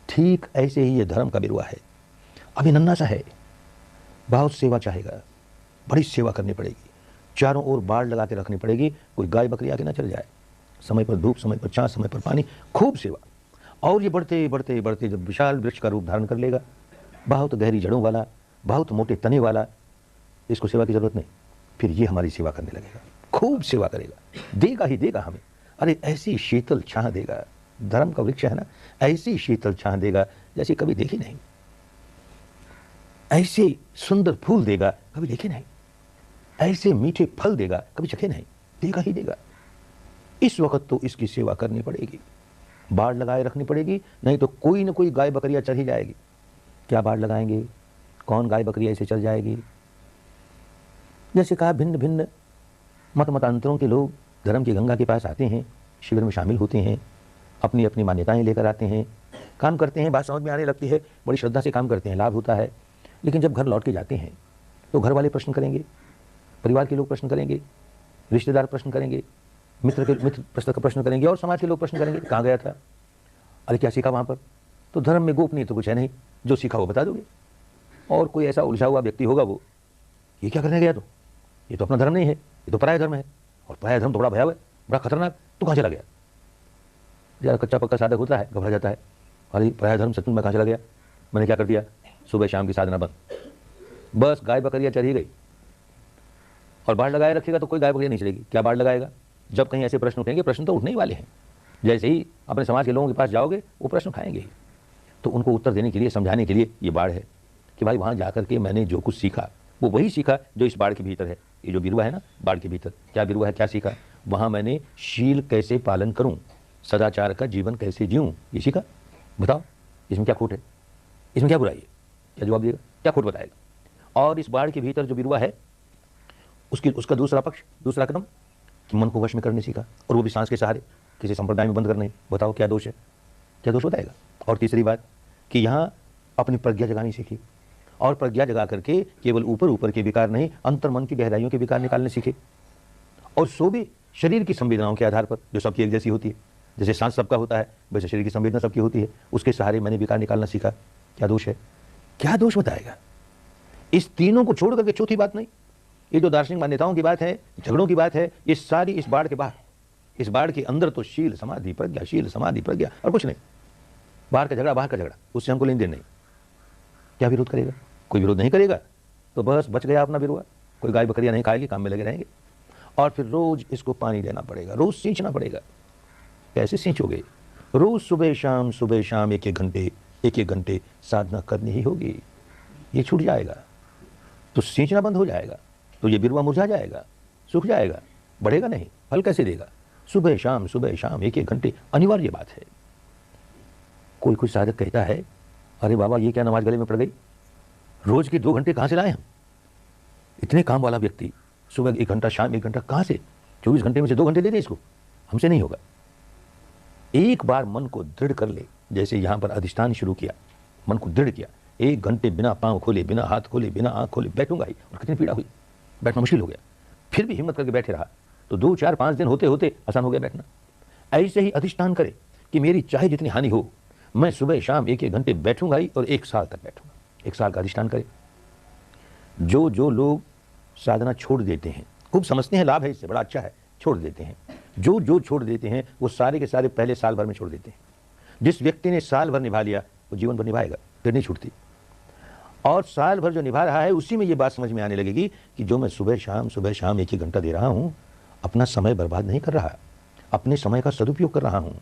ठीक ऐसे ही ये धर्म का बिरुआ है, अभी नन्हा सा है, बहुत सेवा चाहेगा, बड़ी सेवा करनी पड़ेगी, चारों ओर बाड़ लगा के रखनी पड़ेगी, कोई गाय बकरी आके ना चल जाए, समय पर धूप, समय पर छां, समय पर पानी, खूब सेवा। और ये बढ़ते बढ़ते बढ़ते जब विशाल वृक्ष का रूप धारण कर लेगा, बहुत गहरी जड़ों वाला, बहुत मोटे तने वाला, इसको सेवा की जरूरत नहीं, फिर ये हमारी सेवा करने लगेगा, खूब सेवा करेगा, देगा ही देगा हमें। अरे ऐसी शीतल छां देगा, धर्म का वृक्ष है ना, ऐसी शीतल छां देगा जैसी कभी देखी नहीं, ऐसे सुंदर फूल देगा कभी देखे नहीं, ऐसे मीठे फल देगा कभी चखे नहीं, देगा ही देगा। इस वक्त तो इसकी सेवा करनी पड़ेगी, बाड़ लगाए रखनी पड़ेगी, नहीं तो कोई ना कोई गाय बकरियां चल ही जाएगी। क्या बाड़ लगाएंगे, कौन गाय बकरियां ऐसे चल जाएगी। जैसे कहा, भिन्न भिन्न मतांतरों के लोग धर्म की गंगा के पास आते हैं, शिविर में शामिल होते हैं, अपनी अपनी मान्यताएं लेकर आते हैं, काम करते हैं, बात समझ में आने लगती है, बड़ी श्रद्धा से काम करते हैं, लाभ होता है। लेकिन जब घर लौट के जाते हैं तो घर वाले प्रश्न करेंगे, परिवार के लोग प्रश्न करेंगे, रिश्तेदार प्रश्न करेंगे, मित्र प्रश्न करेंगे, और समाज के लोग प्रश्न करेंगे, कहाँ गया था, अरे क्या सीखा वहाँ पर। तो धर्म में गोपनीय तो कुछ है नहीं, जो सीखा वो बता दोगे। और कोई ऐसा उलझा हुआ व्यक्ति होगा, वो ये क्या करने गया, तो ये तो अपना धर्म नहीं है, ये तो पराया धर्म है, और पराया धर्म तो बड़ा भयावह है, बड़ा खतरनाक, तो कहाँ चला गया। यार कच्चा पक्का साधक होता है, घबरा जाता है, अरे पराया धर्म सचमुच में कहाँ चला गया, मैंने क्या कर दिया, सुबह शाम की साधना बंद, बस गाय बकरियां चली गई। और बाढ़ लगाए रखेगा तो कोई गाय बकरियां नहीं चलेगी, क्या बाढ़ लगाएगा। जब कहीं ऐसे प्रश्न उठेंगे, प्रश्न तो उठने ही वाले हैं, जैसे ही अपने समाज के लोगों के पास जाओगे वो प्रश्न उठाएंगे ही, तो उनको उत्तर देने के लिए, समझाने के लिए ये बाढ़ है कि भाई वहाँ जाकर के मैंने जो कुछ सीखा वो वही सीखा जो इस बाढ़ के भीतर है। ये जो बिरुआ है ना, बाढ़ के भीतर क्या बिरुआ है, क्या सीखा, वहाँ मैंने शील कैसे पालन करूँ, सदाचार का जीवन कैसे जीऊँ, ये सीखा। बताओ इसमें क्या खोट है, इसमें क्या बुराई है, क्या जवाब देगा, क्या खोट बताएगा। और इस बाढ़ के भीतर जो बिरुआ है, उसका दूसरा पक्ष, दूसरा कदम, कि मन को वश में करने सीखा, और वो भी सांस के सहारे, किसी संप्रदाय में बंद करने। बताओ क्या दोष है, क्या दोष बताएगा। और तीसरी बात कि यहाँ अपनी प्रज्ञा जगानी सीखी, और प्रज्ञा जगा करके केवल ऊपर ऊपर के विकार नहीं, अंतर मन की गहराइयों के विकार निकालने सीखे, और सो भी शरीर की संवेदनाओं के आधार पर, जो सबकी एक जैसी होती है, जैसे सांस सबका होता है वैसे शरीर की संवेदना सबकी होती है, उसके सहारे मैंने विकार निकालना सीखा। क्या दोष है, क्या दोष बताएगा। इस तीनों को छोड़ करके चौथी बात नहीं, ये जो दार्शनिक मान्यताओं की बात है, झगड़ों की बात है, ये सारी इस बाढ़ के बाहर, इस बाढ़ के अंदर तो शील समाधि प्रज्ञा, शील समाधि प्रज्ञा, और कुछ नहीं। बाहर का झगड़ा बाहर का झगड़ा, उससे हमको लेन देन नहीं। क्या विरोध करेगा, कोई विरोध नहीं करेगा तो बस बच गया अपना बिरुआ, कोई गाय बकरियां नहीं खाएगी, काम में लगे रहेंगे। और फिर रोज इसको पानी देना पड़ेगा, रोज सींचना पड़ेगा। कैसे सींचोगे, रोज सुबह शाम एक एक घंटे साधना करनी ही होगी। ये छूट जाएगा तो सींचना बंद हो जाएगा, तो ये बिरुआ मुरझा जाएगा, सूख जाएगा, बढ़ेगा नहीं, फल कैसे देगा। सुबह शाम एक घंटे अनिवार्य बात है। कोई कुछ साधक कहता है, अरे बाबा ये क्या नमाज गले में पड़ गई, रोज के 2 घंटे कहाँ से लाए हम। इतने काम वाला व्यक्ति सुबह 1 घंटा, शाम 1 घंटा, कहाँ से, 24 घंटे में से 2 घंटे दे दे इसको, हमसे नहीं होगा। एक बार मन को दृढ़ कर ले, जैसे यहां पर अधिष्ठान शुरू किया, मन को दृढ़ किया, 1 घंटे बिना पांव खोले, बिना हाथ खोले, बिना आंख खोले बैठूंगा ही, और कितनी पीड़ा हुई, बैठना मुश्किल हो गया, फिर भी हिम्मत करके बैठे रहा, तो 2, 4, 5 दिन होते होते आसान हो गया बैठना। ऐसे ही अधिष्ठान करे कि मेरी चाहे जितनी हानि हो, मैं सुबह शाम 1 घंटे बैठूंगा ही, और 1 साल तक बैठूंगा। 1 साल का अधिष्ठान करे। जो लोग साधना छोड़ देते हैं, खूब समझते हैं लाभ है इससे, बड़ा अच्छा है, छोड़ देते हैं। जो छोड़ देते हैं वो सारे के सारे पहले साल भर में छोड़ देते हैं। जिस व्यक्ति ने साल भर निभा लिया वो जीवन भर निभाएगा, फिर नहीं छूटती। और साल भर जो निभा रहा है उसी में ये बात समझ में आने लगेगी कि जो मैं सुबह शाम 1 घंटा दे रहा हूं, अपना समय बर्बाद नहीं कर रहा, अपने समय का सदुपयोग कर रहा हूं।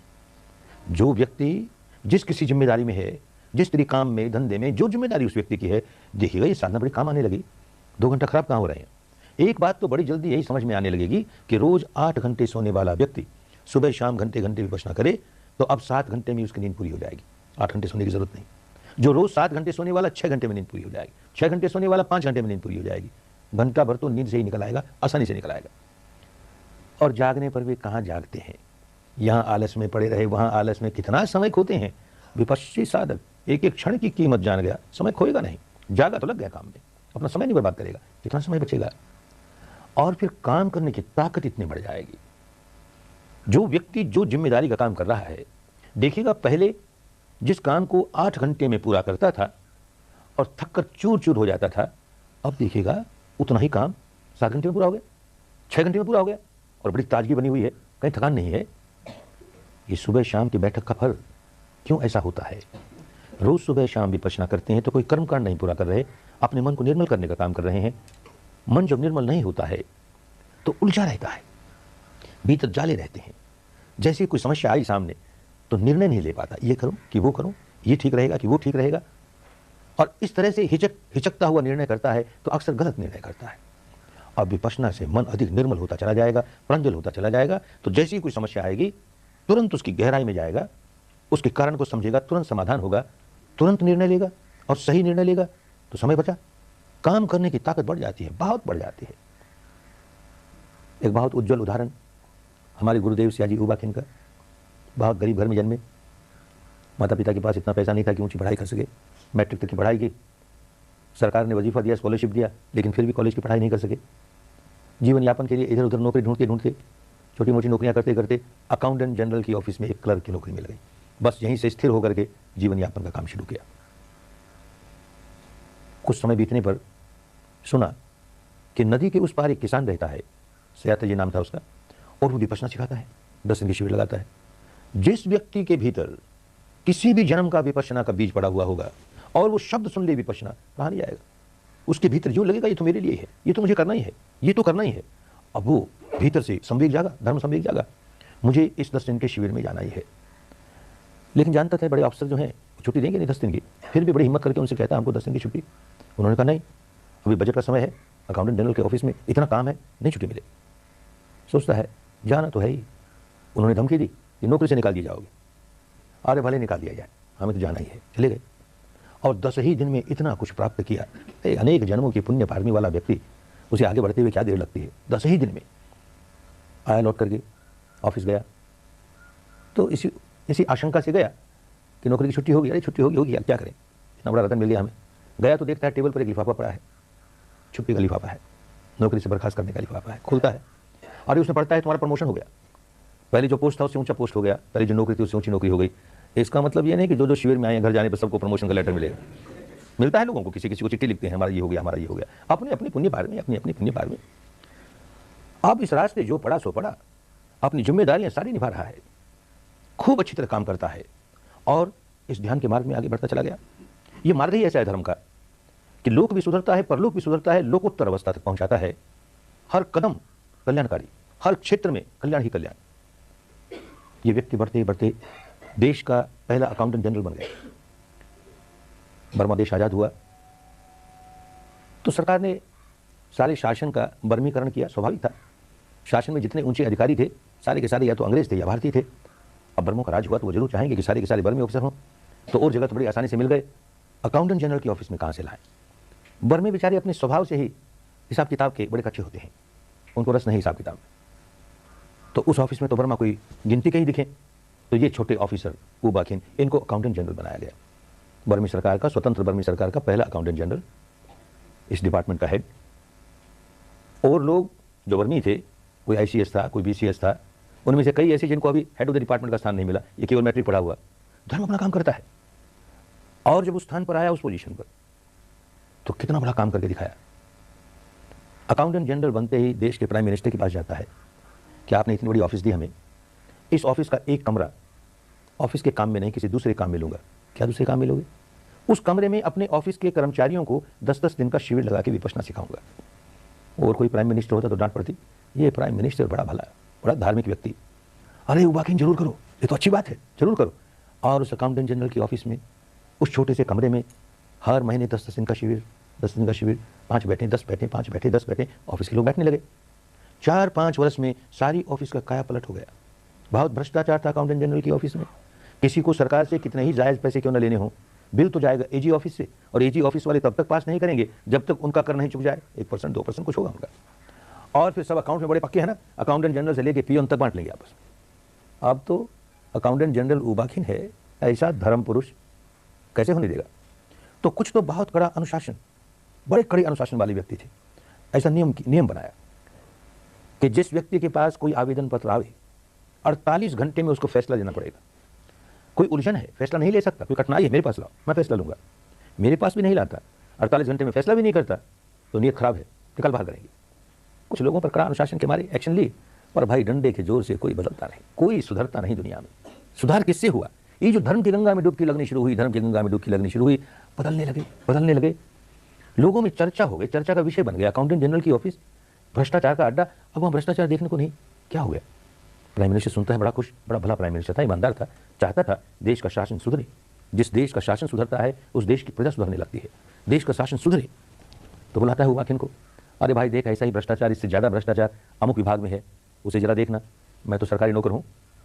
जो व्यक्ति जिस किसी जिम्मेदारी में है, जिस तेरी काम में, धंधे में जो जिम्मेदारी उस व्यक्ति की है, देखिएगा ये साधना बड़ी काम आने लगी। 2 घंटा खराब कहाँ हो रहे हैं। एक बात तो बड़ी जल्दी यही समझ में आने लगेगी कि रोज 8 घंटे सोने वाला व्यक्ति सुबह शाम घंटे भी बचना करे तो अब 7 घंटे में उसकी नींद पूरी हो जाएगी। 8 घंटे सोने की जरूरत नहीं। जो रोज 7 घंटे सोने वाला 6 घंटे में नींद पूरी हो जाएगी, 6 घंटे सोने वाला 5 घंटे में नींद पूरी हो जाएगी। घंटा भर तो नींद से ही निकल आएगा, आसानी से निकल आएगा। और जागने पर भी कहाँ जागते हैं, यहाँ आलस में पड़े रहे, वहाँ आलस में कितना समय खोते हैं। विपश्ची साधक एक एक क्षण की कीमत जान गया, समय खोएगा नहीं, जागा तो लग गया काम में, अपना समय नहीं बर्बाद करेगा, कितना समय बचेगा। और फिर काम करने की ताकत इतनी बढ़ जाएगी। जो व्यक्ति जो जिम्मेदारी का काम कर रहा है, देखिएगा पहले जिस काम को 8 घंटे में पूरा करता था और थक कर चूर चूर हो जाता था, अब देखिएगा उतना ही काम 7 घंटे में पूरा हो गया, 6 घंटे में पूरा हो गया, और बड़ी ताजगी बनी हुई है, कहीं थकान नहीं है। ये सुबह शाम की बैठक का फल क्यों ऐसा होता है? रोज सुबह शाम विपश्यना करते हैं तो कोई कर्मकांड नहीं पूरा कर रहे, अपने मन को निर्मल करने का काम कर रहे हैं। मन जब निर्मल नहीं होता है तो उलझा रहता है, भीतर जाले रहते हैं। जैसे कोई समस्या आई सामने तो निर्णय नहीं ले पाता, ये करूं कि वो करूं, ये ठीक रहेगा कि वो ठीक रहेगा, और इस तरह से हिचकता हुआ निर्णय करता है तो अक्सर गलत निर्णय करता है। अब विपश्यना से मन अधिक निर्मल होता चला जाएगा, प्रांजल होता चला जाएगा, तो जैसी कोई समस्या आएगी तुरंत उसकी गहराई में जाएगा, उसके कारण को समझेगा, तुरंत समाधान होगा, तुरंत निर्णय लेगा, और सही निर्णय लेगा तो समय बचा, काम करने की ताकत बढ़ जाती है, बहुत बढ़ जाती है। एक बहुत उज्जवल उदाहरण हमारे गुरुदेव सियाजी उबाखिन का। बहुत गरीब घर में जन्मे, माता पिता के पास इतना पैसा नहीं था कि ऊंची पढ़ाई कर सके, मैट्रिक तक की पढ़ाई की, सरकार ने वजीफा दिया, स्कॉलरशिप दिया, लेकिन फिर भी कॉलेज की पढ़ाई नहीं कर सके। जीवन यापन के लिए इधर उधर नौकरी ढूंढते ढूंढते, छोटी मोटी नौकरियां करते करते अकाउंटेंट जनरल की ऑफिस में एक क्लर्क की नौकरी मिल गई। बस यहीं से स्थिर होकर के जीवन यापन का काम शुरू किया। कुछ समय बीतने पर सुना कि नदी के उस पार एक किसान रहता है, सयाता जी नाम था उसका, और वो विपश्यना सिखाता है, 10 दिन की शिविर लगाता है। जिस व्यक्ति के भीतर किसी भी जन्म का विपश्यना का बीज पड़ा हुआ होगा और वो शब्द सुन ले विपश्यना, कहाँ नहीं आएगा, उसके भीतर यूं लगेगा ये तो मेरे लिए है, ये तो मुझे करना ही है, ये तो करना ही है। अब वो भीतर से संवेग जागा, धर्म संवेग जागा, मुझे इस 10 दिन के शिविर में जाना ही है। लेकिन जानता था बड़े अफसर जो हैं छुट्टी देंगे नहीं 10 दिन की, फिर भी बड़ी हिम्मत करके उनसे कहता हमको 10 दिन की छुट्टी। उन्होंने कहा नहीं, अभी बजट का समय है, अकाउंटेंट जनरल के ऑफिस में इतना काम है, नहीं छुट्टी मिले। सोचता है जाना तो है ही। उन्होंने धमकी दी कि नौकरी से निकाल दिए जाओगे। अरे भले निकाल दिया जाए, हमें तो जाना ही है। चले गए और 10 ही दिन में इतना कुछ प्राप्त किया। अनेक जन्मों की पुण्य पारमी वाला व्यक्ति, उसे आगे बढ़ते हुए क्या देर लगती है, 10 ही दिन में आया, लौट करके ऑफिस गया तो इसी आशंका से गया कि नौकरी की छुट्टी होगी। अरे छुट्टी होगी क्या करें, इतना बड़ा रतन मिल गया हमें। गया तो देखता है टेबल पर एक लिफाफा पड़ा है, छुट्टी का लिफाफा है, नौकरी से बर्खास्त करने का लिफाफा है। खुलता है और उसमें पढ़ता है तुम्हारा प्रमोशन हो गया, पहले जो पोस्ट था उससे ऊंचा पोस्ट हो गया, पहले जो नौकरी थी उससे ऊंची नौकरी हो गई। इसका मतलब ये नहीं कि जो शिविर में आए घर जाने पर सबको प्रमोशन का लेटर मिलेगा। मिलता है लोगों को, किसी किसी को चिट्ठी लिखते हैं हमारा ये हो गया, हमारा ये हो गया, अपने अपने पुण्य भार में, अपनी अपनी पुण्य भार में। अब इस रास्ते जो पड़ा सो पड़ा, अपनी जिम्मेदारियां सारी निभा रहा है, खूब अच्छी तरह काम करता है और इस ध्यान के मार्ग में आगे बढ़ता चला गया। ये मार्ग ही ऐसा है धर्म का कि लोक भी सुधरता है, परलोक भी सुधरता है, लोकोत्तर अवस्था तक पहुंचाता है। हर कदम कल्याणकारी, हर क्षेत्र में कल्याण ही कल्याण। ये व्यक्ति बढ़ते बढ़ते देश का पहला अकाउंटेंट जनरल बन गया। बर्मा देश आजाद हुआ तो सरकार ने सारे शासन का बर्मीकरण किया, स्वाभाविक था। शासन में जितने ऊंचे अधिकारी थे सारे के सारे या तो अंग्रेज थे या भारतीय थे। अब बर्मों का राज हुआ तो वो जरूर चाहेंगे कि सारे के सारे बर्मी ऑफिसर हों, तो और जगह तो बड़ी आसानी से मिल गए। अकाउंटेंट जनरल की ऑफिस में कहाँ से लाएं? बर्मे बेचारे अपने स्वभाव से ही हिसाब किताब के बड़े कच्चे होते हैं, उनको रस नहीं हिसाब किताब में। तो उस ऑफिस में तो बर्मा कोई गिनती के ही दिखे, तो ये छोटे ऑफिसर उबाखिन, इनको अकाउंटेंट जनरल बनाया गया। बर्मी सरकार का, स्वतंत्र बर्मी सरकार का पहला अकाउंटेंट जनरल, इस डिपार्टमेंट का हेड। और लोग जो बर्मी थे, कोई ICS था, कोई BCS था, उनमें से कई ऐसे जिनको अभी हेड ऑफ द डिपार्टमेंट का स्थान नहीं मिला, ये केवल मैट्रिक पढ़ा हुआ। धर्म अपना काम करता है और जब उस स्थान पर आया, उस पोजीशन पर, तो कितना बड़ा काम करके दिखाया। अकाउंटेंट जनरल बनते ही देश के प्राइम मिनिस्टर के पास जाता है कि आपने इतनी बड़ी ऑफिस दी हमें, इस ऑफिस का एक कमरा ऑफिस के काम में नहीं किसी दूसरे काम में लूंगा। क्या दूसरे काम में लोगे? उस कमरे में अपने ऑफिस के कर्मचारियों को 10-10 दिन का शिविर लगा के विपश्यना सिखाऊंगा। और कोई प्राइम मिनिस्टर होता तो डांट पड़ती, ये प्राइम मिनिस्टर बड़ा भला, बड़ा धार्मिक व्यक्ति, अरे उबाखिन जरूर करो, ये तो अच्छी बात है, जरूर करो। और उस अकाउंटेंट जनरल की ऑफिस में, उस छोटे से कमरे में हर महीने 10-10 दिन का शिविर, 10 दिन का शिविर, 5 बैठे 10 बैठे, 5 बैठे 10 बैठे, ऑफिस के लोग बैठने लगे। 4-5 वर्ष में सारी ऑफिस का काया पलट हो गया। बहुत भ्रष्टाचार था अकाउंटेंट जनरल की ऑफिस में। किसी को सरकार से कितने ही जायज़ पैसे क्यों न लेने हो, बिल तो जाएगा AG ऑफिस से, और AG ऑफिस वाले तब तक पास नहीं करेंगे जब तक उनका कर नहीं चुक जाए, 1%, 2% कुछ होगा उनका। और फिर सब अकाउंट में बड़े पक्के हैं ना, अकाउंटेंट जनरल से लेके पियोन तक बांट लेंगे आपस में। अब तो अकाउंटेंट जनरल उबाखिन है, ऐसा धर्म पुरुष कैसे होने देगा? तो कुछ तो बहुत कड़ा अनुशासन, बड़े कड़े अनुशासन वाले व्यक्ति थे। ऐसा नियम बनाया कि जिस व्यक्ति के पास कोई आवेदन पत्र आवे 48 घंटे में उसको फैसला लेना पड़ेगा। कोई उलझन है, फैसला नहीं ले सकता, कोई कठिनाई है, मेरे पास लाओ, मैं फैसला लूंगा। मेरे पास भी नहीं लाता, 48 घंटे में फैसला भी नहीं करता, तो नीयत खराब है, निकल बाहर करेंगे। कुछ लोगों पर कड़ा अनुशासन के मारे एक्शन ली, पर भाई डंडे के जोर से कोई बदलता नहीं, कोई सुधरता नहीं दुनिया में। सुधार किससे हुआ? ये जो धर्म की गंगा में डुबकी लगनी शुरू हुई, धर्म की गंगा में डुबकी लगनी शुरू हुई, बदलने लगे। लोगों में चर्चा हो गई, चर्चा का विषय बन गया अकाउंटेंट जनरल की ऑफिस, भ्रष्टाचार का अड्डा। अब वहाँ भ्रष्टाचार देखने को नहीं, क्या हो गया? प्राइम मिनिस्टर सुनता है बड़ा खुश, बड़ा भला प्राइम मिनिस्टर था, ईमानदार था, चाहता था देश का शासन सुधरे। जिस देश का शासन सुधरता है उस देश की प्रजा सुधरने लगती है। देश का शासन सुधरे तो बुलाता है उबाखिन को, अरे भाई देख ऐसा ही भ्रष्टाचार, इससे ज़्यादा भ्रष्टाचार अमुक विभाग में है, उसे जरा देखना, मैं तो सरकारी नौकर हूँ,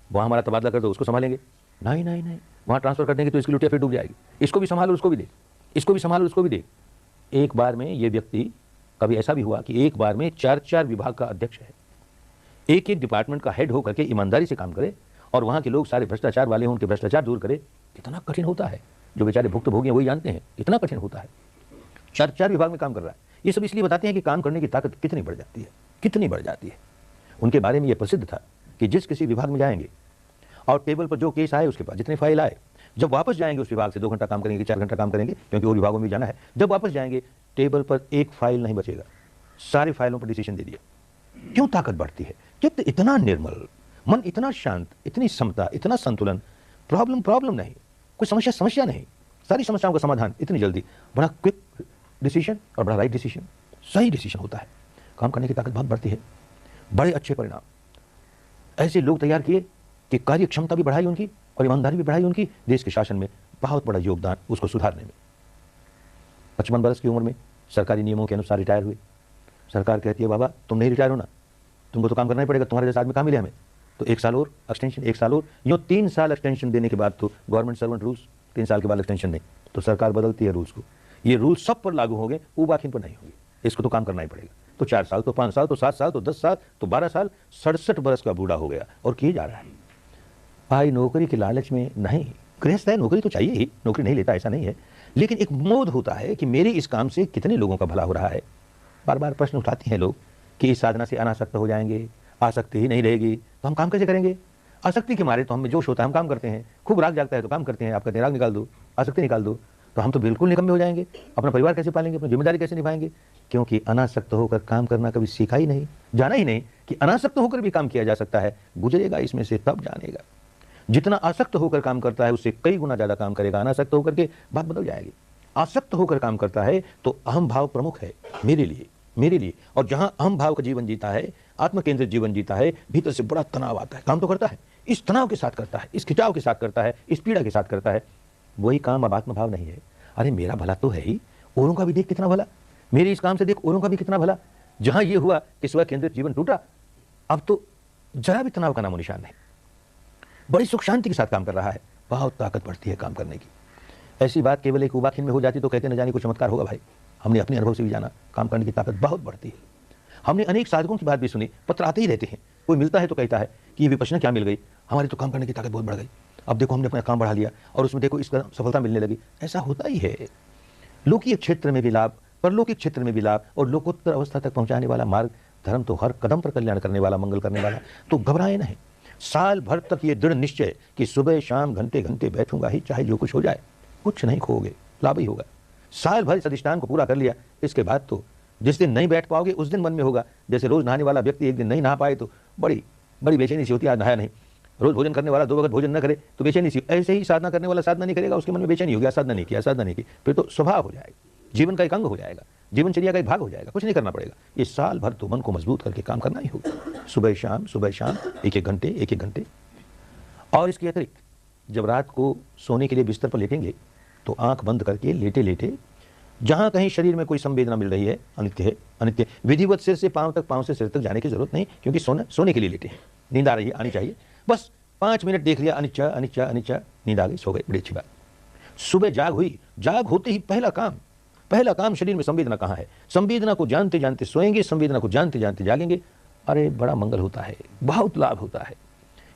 वहाँ हमारा तबादला कर दो, उसको संभालेंगे। नहीं, वहाँ ट्रांसफर कर देंगे तो इसकी लुटिया फिर डूब जाएगी, इसको भी संभालो उसको भी दे, इसको भी संभालो उसको भी दे। एक बार में ये व्यक्ति, कभी ऐसा भी हुआ कि एक बार में 4 विभाग का अध्यक्ष है, एक डिपार्टमेंट का हेड होकर के ईमानदारी से काम करे और वहाँ के लोग सारे भ्रष्टाचार वाले हों, उनके भ्रष्टाचार दूर करे। कितना कठिन होता है, जो बेचारे भुक्तभोगी हैं वही जानते हैं, इतना कठिन होता है। 4 विभाग में काम कर रहा है। ये सब इसलिए बताते हैं कि काम करने की ताकत कितनी बढ़ जाती है, कितनी बढ़ जाती है। उनके बारे में ये प्रसिद्ध था कि जिस किसी विभाग में जाएंगे और टेबल पर जो केस आए, उसके पास जितने फाइल आए, जब वापस जाएंगे उस विभाग से 2 घंटा काम करेंगे, 4 घंटा काम करेंगे, क्योंकि और विभागों में जाना है, जब वापस जाएंगे टेबल पर एक फाइल नहीं बचेगा, सारी फाइलों पर डिसीजन दे दिया। क्यों ताकत बढ़ती है? चित्त इतना निर्मल, मन इतना शांत, इतनी समता, इतना संतुलन, प्रॉब्लम नहीं, कोई समस्या नहीं, सारी समस्याओं का समाधान इतनी जल्दी, बड़ा क्विक डिसीजन और बड़ा राइट डिसीजन, सही डिसीजन होता है। काम करने की ताकत बहुत बढ़ती है, बड़े अच्छे परिणाम ऐसे लोग तैयार किए कि कार्य क्षमता भी बढ़ाई उनकी और ईमानदारी भी बढ़ाई उनकी, देश के शासन में बहुत बड़ा योगदान उसको सुधारने में। 55 वर्ष की उम्र में सरकारी नियमों के अनुसार रिटायर हुए। सरकार कहती है बाबा तुम नहीं रिटायर होना, तुमको तो काम करना ही पड़ेगा, तुम्हारे जैसा आदमी कहाँ मिले हमें, तो 1 साल और एक्सटेंशन, 1 साल और, यूँ 3 साल एक्सटेंशन देने के बाद तो गवर्नमेंट सर्वेंट रूल्स, 3 साल के बाद एक्सटेंशन नहीं, तो सरकार बदलती है रूल्स को। ये रूल सब पर लागू होंगे, उबाखिन पर नहीं होंगे, इसको तो काम करना ही पड़ेगा। तो 4 साल, तो 5 साल, तो 7 साल, तो 10 साल, तो 12 साल, 67 वर्ष का बूढ़ा हो गया और किए जा रहा है। भाई नौकरी के लालच में नहीं, गृहस्थ है, नौकरी तो चाहिए ही, नौकरी नहीं लेता ऐसा नहीं है, लेकिन एक मोद होता है कि मेरे इस काम से कितने लोगों का भला हो रहा है। बार बार प्रश्न उठाते हैं लोग कि इस साधना से अनासक्त हो जाएंगे, आसक्ति ही नहीं रहेगी तो हम काम कैसे करेंगे? आसक्ति के मारे तो हमें जोश होता है, हम काम करते हैं, खूब राग जागता है तो काम करते हैं, आप कहते हैं राग निकाल दो, आसक्ति निकाल दो, तो हम तो बिल्कुल निकम्मे हो जाएंगे, अपना परिवार कैसे पालेंगे, अपनी जिम्मेदारी कैसे निभाएंगे? क्योंकि अनासक्त होकर काम करना कभी सीखा ही नहीं, जाना ही नहीं कि अनासक्त होकर भी काम किया जा सकता है। गुजरेगा इसमें से तब जानेगा। जितना आसक्त होकर काम करता है उससे कई गुना ज्यादा काम करेगा, अनासक्त होकर के बात बदल जाएगी। आसक्त होकर काम करता है तो अहम भाव प्रमुख है मेरे लिए, और जहां अहम भाव का जीवन जीता है, आत्म केंद्रित जीवन जीता है, भीतर से बड़ा तनाव आता है, काम तो करता है, इस तनाव के साथ करता है, इस खिंचाव के साथ करता है, इस पीड़ा के साथ करता है, वही काम अब आत्मभाव नहीं है। अरे मेरा भला तो है ही, औरों का भी देख कितना भला, मेरे इस काम से देख औरों का भी कितना भला। जहां ये हुआ कि स्व केंद्रित जीवन टूटा, अब तो जरा भी तनाव का नामो निशान नहीं, बड़ी सुख शांति के साथ काम कर रहा है। बहुत ताकत बढ़ती है काम करने की। ऐसी बात केवल एक उबाखिन में हो जाती तो कहते न जाने कुछ चमत्कार होगा। भाई हमने अपने अनुभव से भी जाना, काम करने की ताकत बहुत बढ़ती है। हमने अनेक साधकों की बात भी सुनी, पत्र आते ही रहते हैं, कोई मिलता है तो कहता है कि ये विपश्यना क्या मिल गई, हमारी तो काम करने की ताकत बहुत बढ़ गई, अब देखो हमने अपना काम बढ़ा लिया और उसमें देखो इसका सफलता मिलने लगी। ऐसा होता ही है। लौकिक क्षेत्र में भी लाभ, परलौकिक क्षेत्र में भी लाभ, और लोकोत्तर अवस्था तक पहुंचाने वाला मार्ग धर्म तो हर कदम पर कल्याण करने वाला, मंगल करने वाला। तो घबराए नहीं, साल भर तक ये दृढ़ निश्चय कि सुबह शाम घंटे घंटे बैठूंगा ही, चाहे जो कुछ हो जाए, कुछ नहीं खोगे, लाभ ही होगा। साल भर इस अधिष्ठान को पूरा कर लिया, इसके बाद तो जिस दिन नहीं बैठ पाओगे उस दिन मन में होगा, जैसे रोज नहाने वाला व्यक्ति एक दिन नहीं नहा पाए तो बड़ी बड़ी बेचैनी सी होती है, आज नहाया नहीं। रोज भोजन करने वाला 2 वक्त भोजन न करे तो बेचैनी सी। ऐसे ही साधना करने वाला साधना नहीं करेगा, उसके मन में बेचैनी हो गया, साधना नहीं किया, फिर तो स्वभाव हो जाएगा, जीवन का एक अंग हो जाएगा, जीवनचर्या का एक भाग हो जाएगा, कुछ नहीं करना पड़ेगा। ये साल भर तो मन को मजबूत करके काम करना ही होगा, सुबह शाम 1-1 घंटे। और इसके अतिरिक्त जब रात को सोने के लिए बिस्तर पर लेटेंगे तो आंख बंद करके लेटे लेटे जहां कहीं शरीर में कोई संवेदना मिल रही है, अनित्य विधिवत सिर से पांव तक, पांव से सिर तक जाने की जरूरत नहीं, क्योंकि सोने के लिए लेटे हैं, नींद आ रही है, आनी चाहिए, बस 5 मिनट देख लिया, अनिच्चा, नींद आ गई, सो गए, बड़ी अच्छी बात। सुबह जाग होते ही पहला काम पहला काम शरीर में संवेदना कहाँ है, संवेदना को जानते जानते सोएंगे, संवेदना को जानते जानते जागेंगे, अरे बड़ा मंगल होता है, बहुत लाभ होता है।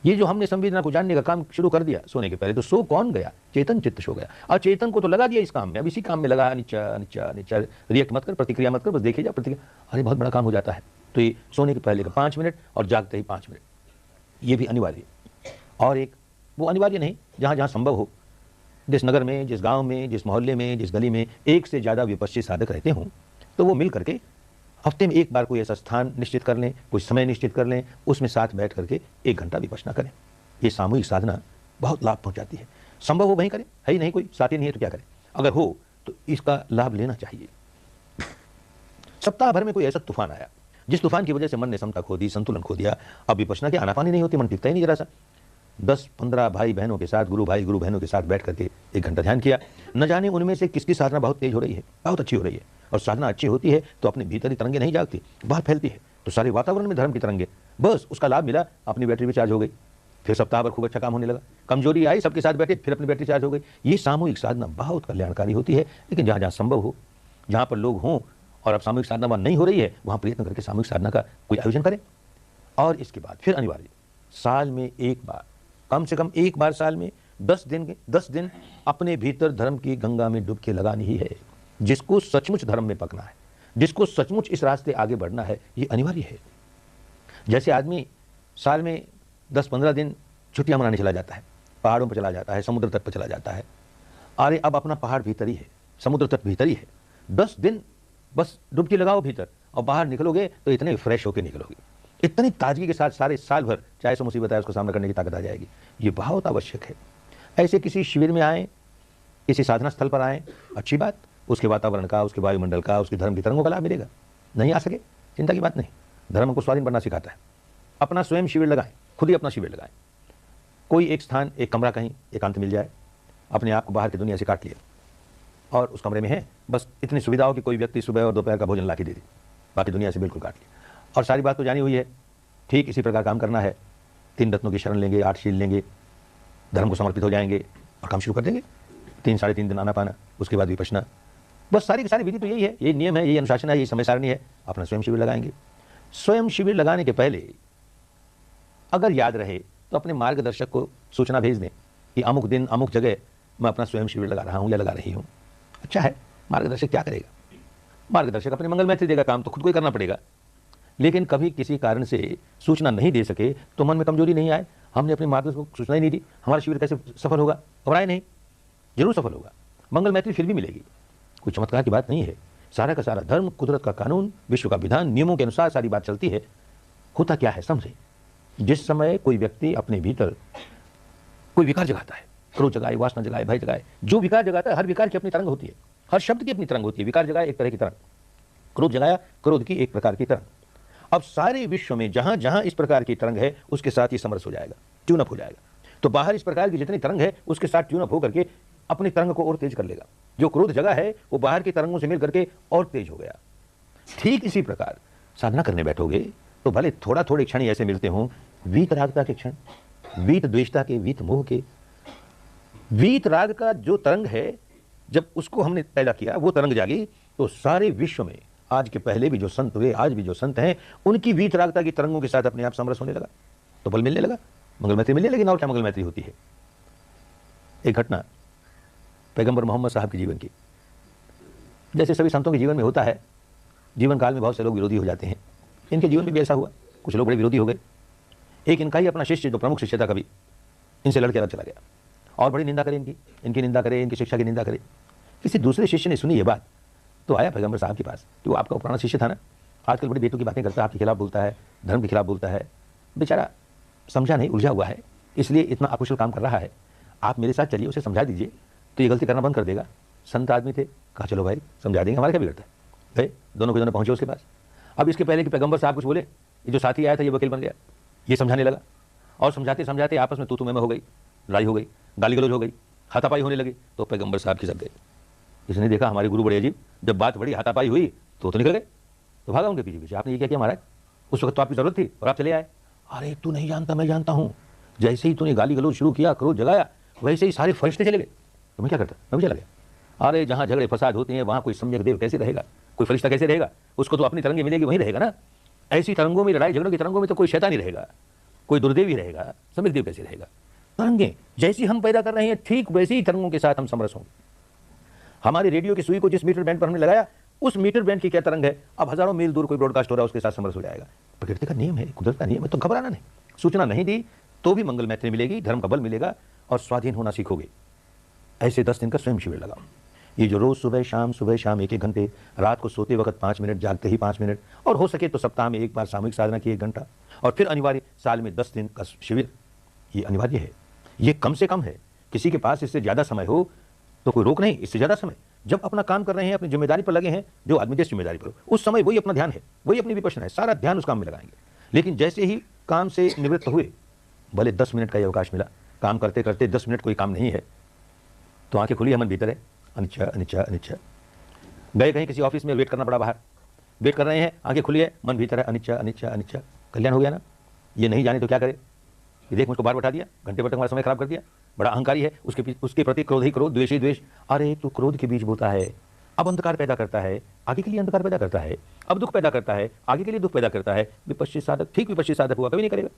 ये जो हमने संवेदना को जानने का काम शुरू कर दिया सोने के पहले, तो सो कौन गया, चेतन चित्त सो गया। अचेतन को तो लगा दिया इस काम में, अब इसी काम में लगा, नीचा नीचा नीचा, रिएक्ट मत कर, प्रतिक्रिया मत कर, बस देखे जा प्रतिक्रिया, अरे बहुत बड़ा काम हो जाता है। तो ये सोने के पहले का 5 मिनट और जागते ही 5 मिनट, ये भी अनिवार्य। और एक वो अनिवार्य नहीं, जहाँ जहाँ संभव हो, जिस नगर में, जिस गांव में, जिस मोहल्ले में, जिस गली में एक से ज़्यादा विपश्ची साधक रहते हों, तो वो मिल करके हफ्ते में एक बार कोई ऐसा स्थान निश्चित कर लें, कोई समय निश्चित कर लें, उसमें साथ बैठ करके 1 घंटा विपश्यना करें। ये सामूहिक साधना बहुत लाभ पहुंचाती है। संभव हो वहीं करें, है ही नहीं, कोई साथी नहीं है तो क्या करें, अगर हो तो इसका लाभ लेना चाहिए। सप्ताह भर में कोई ऐसा तूफान आया जिस तूफान की वजह से मन ने समता खो दी, संतुलन खो दिया, अब विपश्यना की आनापानी नहीं होती, मन टिकता ही नहीं जरा सा। 10-15 भाई बहनों के साथ, गुरु भाई गुरु बहनों के साथ बैठ करके 1 घंटा ध्यान किया, न जाने उनमें से किसकी साधना बहुत तेज हो रही है, बहुत अच्छी हो रही है। और साधना अच्छी होती है तो अपने भीतर ही तरंगे नहीं जागती, बाहर फैलती है, तो सारे वातावरण में धर्म की तरंगे, बस उसका लाभ मिला, अपनी बैटरी भी चार्ज हो गई, फिर सप्ताह भर खूब अच्छा काम होने लगा। कमजोरी आई, सबके साथ बैठे, फिर अपनी बैटरी चार्ज हो गई। ये सामूहिक साधना बहुत कल्याणकारी होती है, लेकिन जहाँ जहाँ संभव हो, जहाँ पर लोग हों और अब सामूहिक साधना वहाँ नहीं हो रही है, वहाँ प्रयत्न करके सामूहिक साधना का कोई आयोजन करें। और इसके बाद फिर अनिवार्य साल में एक बार, कम से कम एक बार साल में 10 दिन अपने भीतर धर्म की गंगा में डुबकी लगानी ही है। जिसको सचमुच धर्म में पकना है, जिसको सचमुच इस रास्ते आगे बढ़ना है, ये अनिवार्य है। जैसे आदमी साल में 10-15 दिन छुट्टियां मनाने चला जाता है, पहाड़ों पर चला जाता है, समुद्र तट पर चला जाता है, अरे अब अपना पहाड़ भीतर ही है, समुद्र तट भीतर ही है, 10 दिन बस डुबकी लगाओ भीतर, और बाहर निकलोगे तो इतने फ्रेश होकर निकलोगे, इतनी ताजगी के साथ सारे साल भर चाहे सो मुसीबत है उसको सामना करने की ताकत आ जाएगी। ये बहुत आवश्यक है। ऐसे किसी शिविर में आए, किसी साधना स्थल पर आए, अच्छी बात, उसके वातावरण का, उसके वायुमंडल का, उसके धर्म की तरंगों का लाभ मिलेगा। नहीं आ सके, चिंता की बात नहीं, धर्म को स्वाधीन बनना सिखाता है। अपना स्वयं शिविर लगाएं, खुद ही अपना शिविर लगाएं। कोई एक स्थान, एक कमरा कहीं एकांत मिल जाए, अपने आप को बाहर की दुनिया से काट लिया, और उस कमरे में है बस इतनी सुविधा हो कि कोई व्यक्ति सुबह और दोपहर का भोजन ला के दे दे, बाकी दुनिया से बिल्कुल काट लिया। और सारी बात तो जानी हुई है, ठीक इसी प्रकार काम करना है। 3 रत्नों की शरण लेंगे, 8 शील लेंगे, धर्म को समर्पित हो जाएंगे और काम शुरू कर देंगे। 3-3.5 दिन आना पाना, उसके बाद विपश्यना, बस सारी की सारी विधि तो यही है, यही नियम है, यही अनुशासन है, यही समय सारणी है। अपना स्वयं शिविर लगाएंगे। स्वयं शिविर लगाने के पहले अगर याद रहे तो अपने मार्गदर्शक को सूचना भेज दें कि अमुक दिन अमुक जगह मैं अपना स्वयं शिविर लगा रहा हूँ या लगा रही हूँ। अच्छा है, मार्गदर्शक क्या करेगा, मार्गदर्शक अपने मंगल मैत्री देगा, काम तो खुद को ही करना पड़ेगा। लेकिन कभी किसी कारण से सूचना नहीं दे सके तो मन में कमजोरी नहीं आए, हमने अपने मार्गदर्शक को सूचना ही नहीं दी, हमारा शिविर कैसे सफल होगा, घबराए नहीं, जरूर सफल होगा, मंगल मैत्री फिर भी मिलेगी। कोई चमत्कार की बात नहीं है, सारा का सारा धर्म, कुदरत का कानून, विश्व का विधान, नियमों के अनुसार सारी बात चलती है। होता क्या है समझे, जिस समय कोई व्यक्ति अपने भीतर कोई विकार जगाता है, क्रोध जगाए, वासना जगाए, भय जगाए, जो विकार जगाता है, हर विकार की अपनी तरंग होती है, हर शब्द की अपनी तरंग होती है। विकार जगाए एक तरह की तरंग, क्रोध जगाया क्रोध की एक प्रकार की तरंग। अब सारे विश्व में जहां जहां इस प्रकार की तरंग है उसके साथ ही समरस हो जाएगा, ट्यून अप हो जाएगा। तो बाहर इस प्रकार की जितनी तरंग है उसके साथ ट्यून अप होकर के अपनी तरंग को और तेज कर लेगा। जो क्रोध जगा है वो बाहर की तरंगों से मिल करके और तेज हो गया। ठीक इसी प्रकार साधना करने बैठोगे तो भले थोड़ा थोड़े क्षण ऐसे मिलते हों, वीत रागता के क्षण, वीत द्वेषता के, वीत मोह के। वीत राग का जो तरंग है, जब उसको हमने पैदा किया, वो तरंग जागी तो सारे विश्व में आज के पहले भी जो संत हुए, आज भी जो संत हैं, उनकी वीत रागता की तरंगों के साथ अपने आप समरस होने लगा, तो बल मिलने लगा, मंगल मैत्री मिलने लगी। और क्या मंगल मैत्री होती है। एक घटना पैगंबर मोहम्मद साहब के जीवन की, जैसे सभी संतों के जीवन में होता है, जीवन काल में बहुत से लोग विरोधी हो जाते हैं, इनके जीवन में भी ऐसा हुआ, कुछ लोग बड़े विरोधी हो गए। एक इनका ही अपना शिष्य जो प्रमुख शिष्य था, कभी इनसे लड़के अलग चला गया और बड़ी निंदा करे, इनकी निंदा करे, इनकी शिक्षा की निंदा करे। किसी दूसरे शिष्य ने सुनी ये बात तो आया पैगंबर साहब के पास कि वो आपका पुराना शिष्य था ना, आजकल बड़ी बेटों की बातें करता है, आपके खिलाफ बोलता है, धर्म के खिलाफ बोलता है, बेचारा समझा नहीं, उलझा हुआ है, इसलिए इतना अकुशल काम कर रहा है, आप मेरे साथ चलिए, उसे समझा दीजिए तो ये गलती करना बंद कर देगा। संत आदमी थे, कहा चलो भाई समझा देंगे, हमारा क्या बिगड़ता है। गए, दोनों के दोनों पहुंचे उसके पास। अब इसके पहले कि पैगंबर साहब कुछ बोले, ये जो साथी आया था ये वकील बन गया, ये समझाने लगा, और समझाते समझाते आपस में तू मैं हो गई, लड़ाई हो गई, गाली गलौज हो गई, हाथापाई होने लगी। तो पैगंबर साहब खिसक गए। इसने देखा हमारे गुरु बड़े अजीब, जब बात बड़ी हाथापाई हुई तो निकल गए, तो भागा उनके पीछे पीछे। आपने ये क्या किया महाराज, उस वक्त तो आपकी जरूरत थी और आप चले आए। अरे तू नहीं जानता, मैं जानता हूँ, जैसे ही तूने गाली गलौज शुरू किया, क्रोध जगाया, वैसे ही सारे फरिश्ते चले गए। तो मैं क्या करता, मैं भी चला गया। अरे जहां झगड़े फसाद होते हैं वहां कोई सम्यक देव कैसे रहेगा, कोई फरिश्ता कैसे रहेगा? उसको तो अपनी तरंगे मिलेगी, वहीं रहेगा ना। ऐसी तरंगों में, लड़ाई झगड़ों की तरंगों में तो कोई शैतान ही रहेगा, कोई दुर्देव ही रहेगा, सम्यक देव कैसे रहेगा? तरंगे जैसी हम पैदा कर रहे हैं ठीक वैसी ही तरंगों के साथ हम समरस होंगे। हमारे रेडियो की सुई को जिस मीटर बैंड पर हमने लगाया उस मीटर बैंड की क्या तरंग है, अब हजारों मील दूर कोई ब्रॉडकास्ट हो रहा है उसके साथ समरस हो जाएगा। प्रकृति का नियम है, कुदरत का नियम है, तो घबराना नहीं। सूचना नहीं दी तो भी मंगल मैत्री मिलेगी, धर्म का बल मिलेगा और स्वाधीन होना सीखोगे। ऐसे 10 दिन का स्वयं शिविर लगाओ। ये जो रोज सुबह शाम 1-1 घंटे, रात को सोते वक्त 5 मिनट, जागते ही 5 मिनट, और हो सके तो सप्ताह में एक बार सामूहिक साधना की 1 घंटा, और फिर अनिवार्य साल में 10 दिन का शिविर, ये अनिवार्य है। ये कम से कम है। किसी के पास इससे ज्यादा समय हो तो कोई रोक नहीं, इससे ज्यादा समय जब अपना काम कर रहे हैं, अपनी जिम्मेदारी पर लगे हैं, जो आदमी जिस जिम्मेदारी पर हो उस समय वही अपना ध्यान है, वही अपनी विपश्यना है, सारा ध्यान उस काम में लगाएंगे। लेकिन जैसे ही काम से निवृत्त हुए, भले 10 मिनट का ही अवकाश मिला, काम करते करते 10 मिनट कोई काम नहीं है, तो आंखें खुली है, मन भीतर है, अनिच्छा अनिच्छा अनिच्छा। गए कहीं किसी ऑफिस में, वेट करना पड़ा, बाहर वेट कर रहे हैं, आंखें खुली है, मन भीतर है, अनिच्छा अनिच्छा अनिच्छा। कल्याण हो गया ना। ये नहीं जाने तो क्या करे, ये देख मुझको बाहर बैठा दिया, घंटे भर तक हमारा समय खराब कर दिया, बड़ा अहंकारी है, उसके प्रति क्रोध ही क्रोध, द्वेष ही द्वेष। अरे तू क्रोध के बीज बोता है, अब अंधकार पैदा करता है, आगे के लिए अंधकार पैदा करता है, अब दुख पैदा करता है, आगे के लिए दुख पैदा करता है। विपश्चित साधक, ठीक विपश्चित साधक हुआ कभी नहीं करेगा।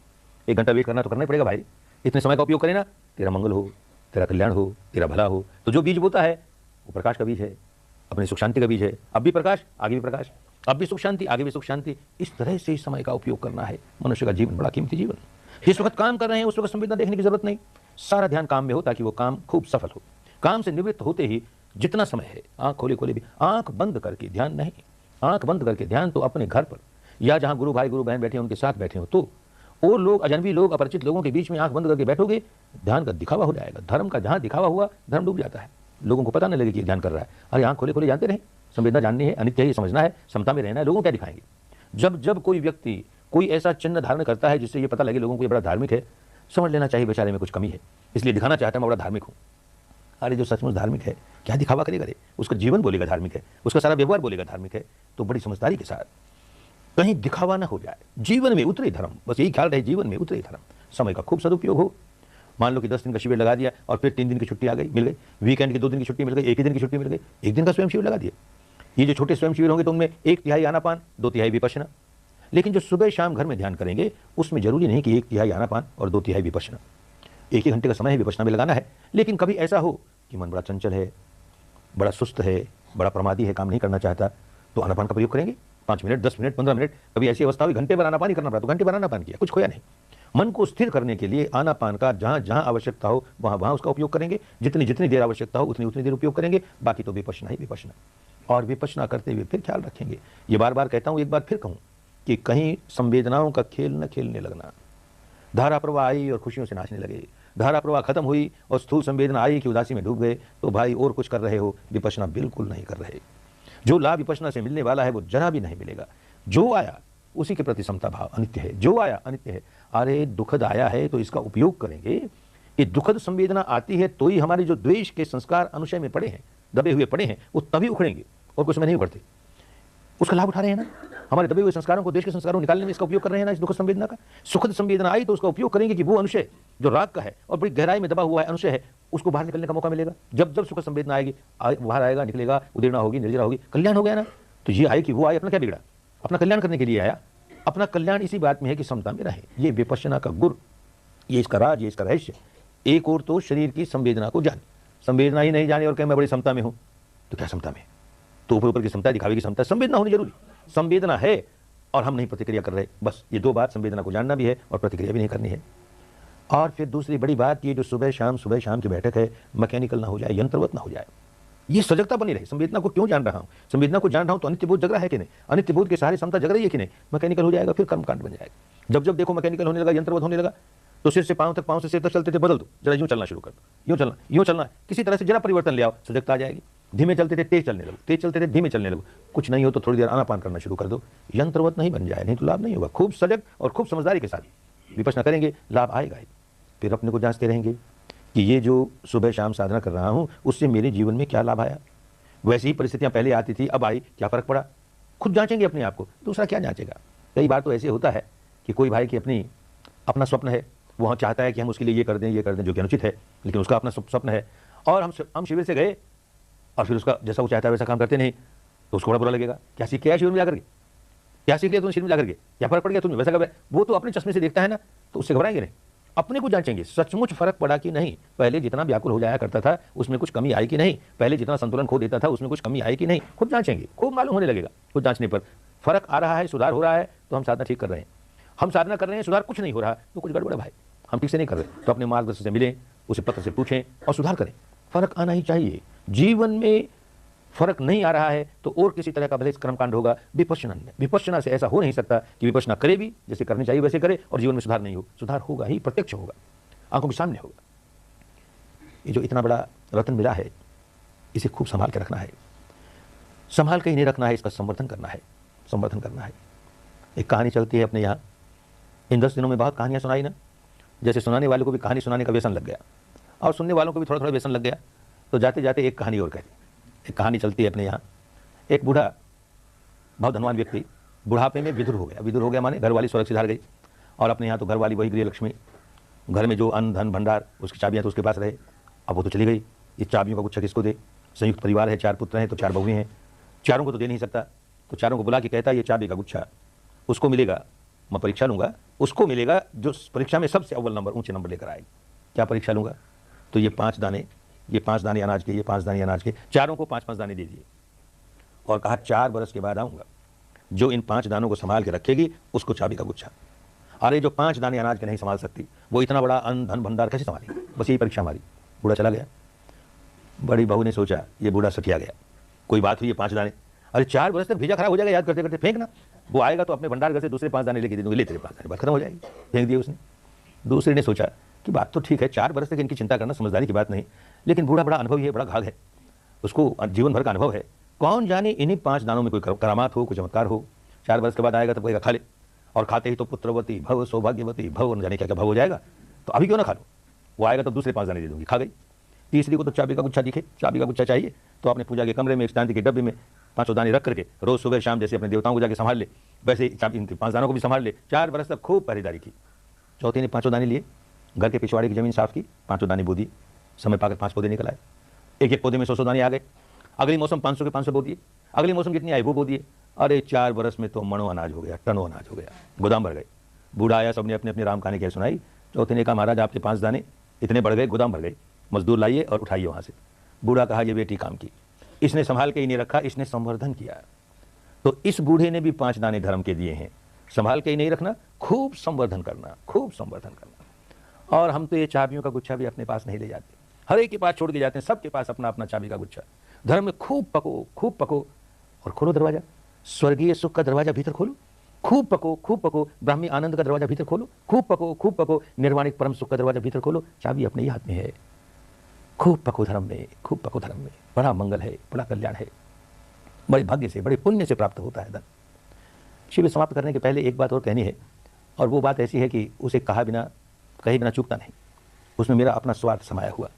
1 घंटा वेट करना तो करना ही पड़ेगा भाई, इतने समय का उपयोग करे ना, तेरा मंगल हो, तेरा कल्याण हो, तेरा भला हो। तो जो बीज बोता है वो प्रकाश का बीज है, अपनी सुख शांति का बीज है। अब भी प्रकाश, आगे भी प्रकाश, अब भी सुख शांति, आगे भी सुख शांति। इस तरह से इस समय का उपयोग करना है। मनुष्य का जीवन बड़ा कीमती जीवन। जिस वक्त काम कर रहे हैं उस वक्त संवेदना देखने की जरूरत नहीं, सारा ध्यान काम में हो ताकि वो काम खूब सफल हो। काम से निवृत्त होते ही जितना समय है, आंख खोले खोले भी, आंख बंद करके ध्यान नहीं, आंख बंद करके ध्यान तो अपने घर पर या जहां गुरु भाई गुरु बहन बैठे हैं उनके साथ बैठे हो, तो और लोग, अजनबी लोग, अपरिचित लोगों के बीच में आंख बंद करके बैठोगे, ध्यान का दिखावा हो जाएगा। धर्म का जहां दिखावा हुआ धर्म डूब जाता है, लोगों को पता नहीं लगे कि ध्यान कर रहा है। अरे आंख खोले खोले जानते रहे, संवेदना जाननी है, अनित्य ही समझना है, समता में रहना है। लोगों क्या दिखाएंगे? जब कोई व्यक्ति कोई ऐसा चिन्ह धारण करता है जिससे ये पता लगे लोगों को ये बड़ा धार्मिक है, समझ लेना चाहिए बेचारे में कुछ कमी है, इसलिए दिखाना चाहता है मैं बड़ा धार्मिक हूँ। अरे जो सचमुच धार्मिक है क्या दिखावा करेगा? रे उसका जीवन बोलेगा धार्मिक है, उसका सारा व्यवहार बोलेगा धार्मिक है। तो बड़ी समझदारी के साथ, कहीं दिखावा ना हो जाए, जीवन में उतरे धर्म, बस यही ख्याल रहे, जीवन में उतरे धर्म। समय का खूब सदुपयोग हो। मान लो कि 10 दिन का शिविर लगा दिया और फिर 3 दिन की छुट्टी आ गई, मिल गई, वीकेंड की 2 दिन की छुट्टी मिल गई, 1 ही दिन की छुट्टी मिल गई, 1 दिन का स्वयं शिविर लगा दिया। ये जो छोटे स्वयं शिविर होंगे तो उनमें 1/3 आनापान, 2/3 विपश्यना। लेकिन जो सुबह शाम घर में ध्यान करेंगे उसमें जरूरी नहीं कि 1/3 आनापान और 2/3 विपश्यना। 1 ही घंटे का समय है विपश्यना में लगाना है। लेकिन कभी ऐसा हो कि मन बड़ा चंचल है, बड़ा सुस्त है, बड़ा प्रमादी है, काम नहीं करना चाहता, तो आनापान का प्रयोग करेंगे 5 मिनट, 10 मिनट, 15 मिनट। कभी ऐसी अवस्था हुई घंटे भर आनापान ही करना पड़ा तो घंटे भर आनापान किया, कुछ खोया नहीं। मन को स्थिर करने के लिए आनापान का जहां जहां आवश्यकता हो वहां वहां उसका उपयोग करेंगे, जितनी जितनी देर आवश्यकता हो उतनी उतनी देर उपयोग करेंगे, बाकी तो विपश्यना ही विपश्यना। और विपश्यना करते हुए फिर ख्याल रखेंगे, ये बार बार कहता हूं, एक बार फिर कहूं कि कहीं संवेदनाओं का खेल न खेलने लगना। धारा प्रवाह आई और खुशियों से नाचने लगे, धारा प्रवाह खत्म हुई और स्थूल संवेदना आई कि उदासी में डूब गए, तो भाई और कुछ कर रहे हो, विपश्यना बिल्कुल नहीं कर रहे। जो लाभ विपश्यना से मिलने वाला है वो जरा भी नहीं मिलेगा। जो आया उसी के प्रति समता भाव, अनित्य है, जो आया अनित्य है। अरे दुखद आया है तो इसका उपयोग करेंगे। ये दुखद संवेदना आती है तो ही हमारे जो द्वेष के संस्कार अनुशय में पड़े हैं, दबे हुए पड़े हैं, वो तभी उखड़ेंगे और कुछ में नहीं उखड़ते। उसका लाभ उठा रहे हैं ना, हमारे दबे हुए संस्कारों को, देश के संस्कारों को निकालने में इसका उपयोग कर रहे हैं ना, इस दुखद संवेदना का। सुखद संवेदना आई तो उसका उपयोग करेंगे कि वो अनुशय जो राग का है और बड़ी गहराई में दबा हुआ है अनुशय है, उसको बाहर निकलने का मौका मिलेगा। जब जब सुखद संवेदना आएगी, बाहर आएगा, निकलेगा, उदीर्णा होगी, निर्जरा होगी, कल्याण हो गया ना। तो ये आए कि वो आए, अपना क्या बिगड़ा, अपना कल्याण करने के लिए आया। अपना कल्याण इसी बात में है कि समता में रहे। ये विपश्यना का गुर, ये इसका राज, ये इसका रहस्य। एक और तो शरीर की संवेदना को जाने, संवेदना ही नहीं जाने और कहे मैं बड़ी समता में हूं, तो क्या समता में? तो ऊपर ऊपर की समता, दिखावे की समता। संवेदना होनी जरूरी, संवेदना है और हम नहीं प्रतिक्रिया कर रहे, बस ये 2 बात, संवेदना को जानना भी है और प्रतिक्रिया भी नहीं करनी है। और फिर दूसरी बड़ी बात, ये जो सुबह शाम की बैठक है, मैकेनिकल ना हो जाए, यंत्रवत ना हो जाए। ये सजगता बनी रहे। संवेदना को क्यों जान रहा हूं, संवेदना को जान रहा हूं तो अनित्य बोध जग रहा है कि नहीं, अनित्य बोध के सहारे समता जग रही है कि नहीं। मैकेनिकल हो जाएगा फिर कर्मकांड बन जाएगा। जब जब देखो मैकेनिकल होने लगा, यंत्रवत होने लगा, तो सिर से पांव तक, पांव से सिर तक चलते थे, बदल दो, जरा यूं चलना शुरू कर दो, यूं चलना, किसी तरह से जरा परिवर्तन ले आओ, सजगता आ जाएगी। धीमे चलते थे तेज चलने लगो, तेज चलते थे धीमे चलने लगो, कुछ नहीं हो तो थोड़ी देर आनापान करना शुरू कर दो। यंत्रवत नहीं बन जाए, नहीं तो लाभ नहीं होगा। खूब सजग और खूब समझदारी के साथ विपश्यना करेंगे, लाभ आएगा ही। फिर अपने को जांचते रहेंगे कि ये जो सुबह शाम साधना कर रहा हूं उससे मेरे जीवन में क्या लाभ आया। वैसी ही परिस्थितियां पहले आती थी, अब आई, क्या फर्क पड़ा। खुद जांचेंगे अपने आप को, दूसरा क्या जांचेगा। कई बार तो ऐसे होता है कि कोई भाई की अपना स्वप्न है, वो चाहता है कि हम उसके लिए ये कर दें, जो कि अनुचित है, लेकिन उसका अपना स्वप्न है। और हम शिविर से गए और फिर उसका जैसा वो चाहता है वैसा काम करते नहीं तो उसको बड़ा बुरा लगेगा। क्या सीख के आया शिविर में जाकर के, क्या सीख लिया तुमने शिविर में जाकर के, क्या फर्क पड़ गया तुम्हें, वैसा कर वो तो अपने चश्मे से देखता है ना, तो उससे घबराएंगे नहीं। अपने को जांचेंगे सचमुच फर्क पड़ा कि नहीं, पहले जितना व्याकुल हो जाया करता था उसमें कुछ कमी आई कि नहीं, पहले जितना संतुलन खो देता था उसमें कुछ कमी आई कि नहीं, खुद जांचेंगे, खूब मालूम होने लगेगा। खुद जांचने पर फर्क आ रहा है, सुधार हो रहा है तो हम साधना ठीक कर रहे हैं। हम साधना कर रहे हैं, सुधार कुछ नहीं हो रहा तो कुछ गड़बड़ है भाई, हम ठीक से नहीं कर रहे। तो अपने मार्गदर्शन से मिलें, उसे पत्र से पूछें और सुधार करें। फर्क आना ही चाहिए। जीवन में फर्क नहीं आ रहा है तो और किसी तरह का भले कर्मकांड होगा, विपश्यना नहीं है। विपश्यना से ऐसा हो नहीं सकता कि विपश्यना करे भी जैसे करनी चाहिए वैसे करे और जीवन में सुधार नहीं हो। सुधार होगा ही, प्रत्यक्ष होगा, आंखों के सामने होगा। ये जो इतना बड़ा रत्न मिला है इसे खूब संभाल के रखना है, संभाल के ही नहीं रखना है, इसका संवर्धन करना है, संवर्धन करना है। एक कहानी चलती है अपने यहाँ, इन 10 दिनों में बहुत कहानियाँ सुनाई ना, जैसे सुनाने वालों को भी कहानी सुनाने का व्यसन लग गया और सुनने वालों को भी थोड़ा थोड़ा व्यसन लग गया। तो जाते जाते एक कहानी और कहती, एक कहानी चलती है अपने यहाँ। एक बूढ़ा बहुत धनवान व्यक्ति बुढ़ापे में विधुर हो गया। विधुर हो गया माने घर वाली स्वर्ग से धार गई और अपने यहाँ तो घर वाली वही गृह लक्ष्मी, घर में जो अन्न धन भंडार उसकी चाबियाँ तो उसके पास रहे। अब वो तो चली गई, ये चाबियों का गुच्छा किसको दे? संयुक्त परिवार है, 4 पुत्र हैं तो 4 बहुएं हैं, चारों को तो दे नहीं सकता। तो चारों को बुला के कहता है ये चाबी का गुच्छा उसको मिलेगा, मैं परीक्षा लूँगा, उसको मिलेगा जो परीक्षा में सबसे अव्वल नंबर, ऊंचे नंबर लेकर आएगी। क्या परीक्षा लूँगा? तो ये 5 दाने, ये 5 दाने अनाज के, ये 5 दाने अनाज के, चारों को 5-5 दाने दे दिए और कहा 4 बरस के बाद आऊँगा, जो इन 5 दानों को संभाल के रखेगी उसको चाबी का गुच्छा। अरे जो 5 दाने अनाज के नहीं संभाल सकती वो इतना बड़ा अन्न धन भंडार कैसे संभालेगी? बस यही परीक्षा हमारी। बूढ़ा चला गया। बड़ी बहू ने सोचा ये बूढ़ा सठिया गया, कोई बात हुई है 5 दाने, अरे 4 बरस तक भेजा खराब हो जाएगा, याद करते करते फेंकना, वो आएगा तो अपने भंडार घर से दूसरे 5 दाने लेके दे दूंगी, ले तेरे 5 दाने, बात खत्म हो जाएगी। फेंक दिए उसने। दूसरे ने सोचा कि बात तो ठीक है, 4 बरस तक इनकी चिंता करना समझदारी की बात नहीं, लेकिन बूढ़ा बड़ा अनुभवी है, बड़ा घाघ है, उसको जीवन भर का अनुभव है, कौन जाने इन्हीं 5 दानों में कोई करामात हो, कोई चमत्कार हो। 4 बरस के बाद आएगा तो कहेगा खा ले, और खाते ही तो पुत्रवती भव, सौभाग्यवती भव, न जाने क्या क्या भव हो जाएगा, तो अभी क्यों ना खा लो। वो आएगा तो दूसरे 5 दाने दे दूंगी, खा गई। तीसरी को तो चाबी का गुच्छा दिखे, चाबी का गुच्छा चाहिए, तो अपने पूजा के कमरे में एक चांदी के डब्बे में 5 दाने रख करके रोज सुबह शाम जैसे अपने देवताओं को जाके संभाल ले, वैसे चाबी इन 5 दानों को भी संभाल ले। 4 बरस तक खूब पहरेदारी की। चौथे ने 5 दाने लिए, घर के पिछवाड़े की जमीन साफ की, 5 दाने बो दिए, समय पाकर 5 पौधे निकल आए, एक एक पौधे में 100 दाने आ गए। अगली मौसम 500 के 500 बो दिए, अगली मौसम कितनी आई वो बो दिए। अरे 4 बरस में तो मणों अनाज हो गया, टनों अनाज हो गया, गोदाम भर गए। बूढ़ा आया, सबने अपने अपने राम कहानी कह सुनाई। चौथे ने कहा महाराज आपके 5 दाने इतने बढ़ गए, गोदाम भर गए, मजदूर लाइए और उठाइए वहाँ से। बूढ़ा कहा ये बेटी काम की, इसने संभाल के ही नहीं रखा, इसने संवर्धन किया। तो इस बूढ़े ने भी 5 दाने धर्म के दिए हैं, संभाल के ही नहीं रखना, खूब संवर्धन करना, खूब संवर्धन करना। और हम तो ये चाबियों का गुच्छा भी अपने पास नहीं ले जाते, हर एक के पास छोड़ के जाते हैं, सबके पास अपना अपना चाबी का गुच्छा। धर्म में खूब पको और खोलो दरवाजा, स्वर्गीय सुख का दरवाजा भीतर खोलो, खूब पको ब्राह्मी आनंद का दरवाजा भीतर खोलो, खूब पको निर्वाणिक परम सुख का दरवाजा भीतर खोलो। चाबी अपने ही हाथ में है। खूब पको धर्म में, खूब पको धर्म में, बड़ा मंगल है, बड़ा कल्याण है, बड़े भाग्य से, बड़े पुण्य से प्राप्त होता है धन। शिविर समाप्त करने के पहले एक बात और कहनी है, और वो बात ऐसी है कि उसे कहे बिना चूकता नहीं। उसमें मेरा अपना स्वार्थ समाया हुआ।